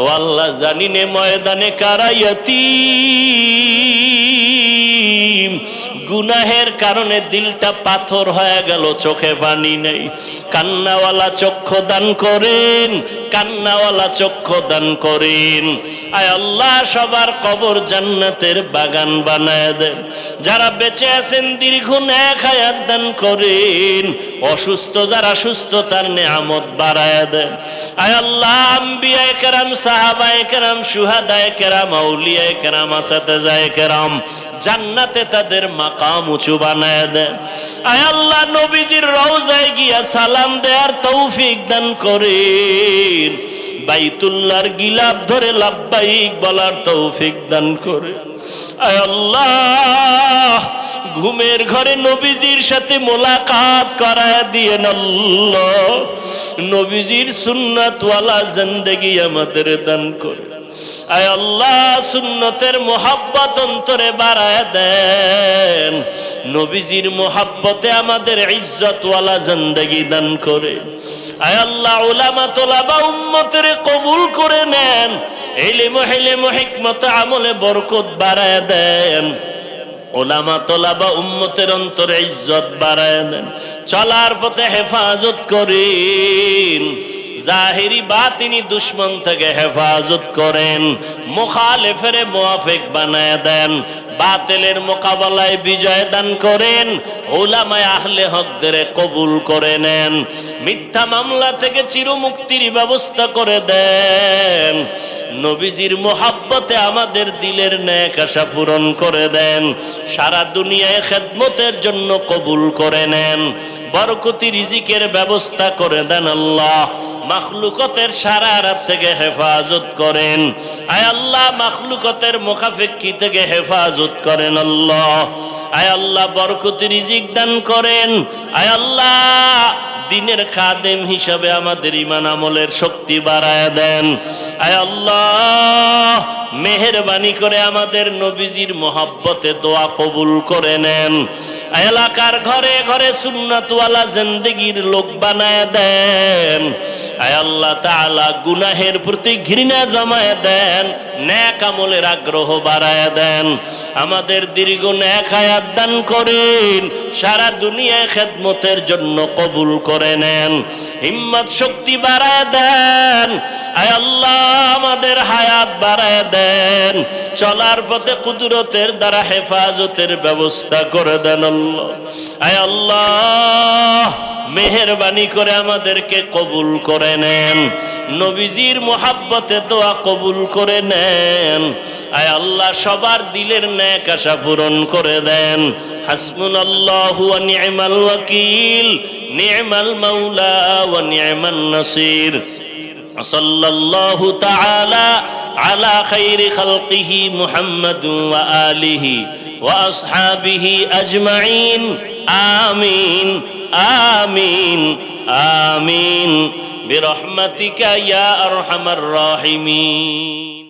ও আল্লাহ, জানি নে ময়দানে কারা ইয়াতীম, গুনাহের কারণে দিলটা পাথর হয়ে গেল, চোখে পানি নেই। কান্নাওয়ালা চক্ষু দান করেন, কান্নাওয়ালা চক্ষু দান করেন। আয় আল্লাহ সবার কবর জান্নাতের বাগান বানায় দেন। যারা বেঁচে আছেন দীর্ঘ নেক হায়াত দান করেন। অসুস্থ যারা সুস্থতার নেয়ামত বাড়ায় দেন। আয় আল্লাহ আম্বিয়ায়ে কেরাম, সাহাবায়ে কেরাম, শুহাদায়ে কেরাম, আউলিয়ায়ে কেরাম, আসাতেজায়ে কেরাম জান্নাতে তাদের মাকাম উঁচু বানায় দেন। আয় আল্লাহ নবীজির রওজায় গিয়া সালাম দেওয়ার তৌফিক দান করেন। বাইতুল্লাহর গিলাফ ধরে লাব্বাইক বলার তৌফিক দান করে। আয় আল্লাহ ঘুমের ঘরে নবীজির সাথে মোলাকাত করায় দিয়েন আল্লাহ। নবীজির সুন্নাতওয়ালা জিন্দেগি আমাদের দান করে। আয় আল্লাহ সুন্নতের মোহাব্বত অন্তরে বাড়ায় দেন। নবীজির মোহাব্বতে আমাদের ইজ্জতওয়ালা জিন্দেগি দান করে। আয় আল্লাহ উলামা তোলাবা উম্মতের কবুল করে নেন। ইলম হিকমত আমলে বরকত বাড়ায় দেন। উলামা তোলাবা উম্মতের অন্তরে ইজ্জত বাড়ায় দেন। চলার পথে হেফাজত করেন। জাহিরি বাতিনি দুশ্মন থেকে হেফাজত করেন। মুখালিফের মুওয়াফিক বানায় দেন। বাতিলের মোকাবেলায় বিজয় দান করেন। উলামায়ে আহলে হকদের কবুল করে নেন। মিথ্যা মামলা থেকে চিরমুক্তির ব্যবস্থা করে দেন। নবীজির মোহাব্বতে আমাদের দিলের নেক আশা পূরণ করে দেন। সারা দুনিয়ায় খেদমতের জন্য কবুল করে নেন। বরকতি রিজিকের ব্যবস্থা করে দেন আল্লাহ। মাখলুকতের শারারাত থেকে হেফাজত করেন। আয় আল্লাহ মাখলুকতের মুখাফেক্ষি থেকে হেফাজত করেন আল্লাহ। আয় আল্লাহ বরকতি রিজিক দান করেন। আয় আল্লাহ দিনের খাদেম হিসাবে আমাদের ঈমান আমলের শক্তি বাড়ায় দেন। আয় আল্লাহ মেহেরবানি করে আমাদের নবীজির মোহাব্বতে দোয়া কবুল করে নেন। এলাকার ঘরে ঘরে সুন্নাতওয়ালা জিন্দেগির লোক বানায় দেন। আয় আল্লাহ তাআলা গুনাহের প্রতি ঘৃণা জমায় দেন। নেক আমলের আগ্রহ বাড়ায় দেন। আমাদের দীর্ঘ নেক হায়াত দান করেন। সারা দুনিয়ায় খেদমতের জন্য কবুল করে নেন। হিম্মত শক্তি বাড়ায় দেন। আয় আল্লাহ আমাদের হায়াত বাড়ায় দেন। চলার পথে কুদরতের দ্বারা হেফাজতের ব্যবস্থা করে দেন আল্লাহ। আয় আল্লাহ মেহেরবানি করে আমাদেরকে কবুল করে নেন। নবীজির মোহাব্বতে দোয়া কবুল করে নেন। আয় আল্লাহ সবার দিলের নেক আশা পূরণ করে দেন। হাসবুনাল্লাহু ওয়া নি'মাল ওয়াকিল, নি'মাল মাওলা ওয়া নি'মান নাসির। সাল্লাল্লাহু তাআলা আলা খাইরি খালকিহি মুহাম্মাদ ওয়া আলিহি ওয়া আসহাবিহি আজমাইন। আমিন আমিন আমিন বিরহমাতিকা ইয়া আরহামার রাহিমিন।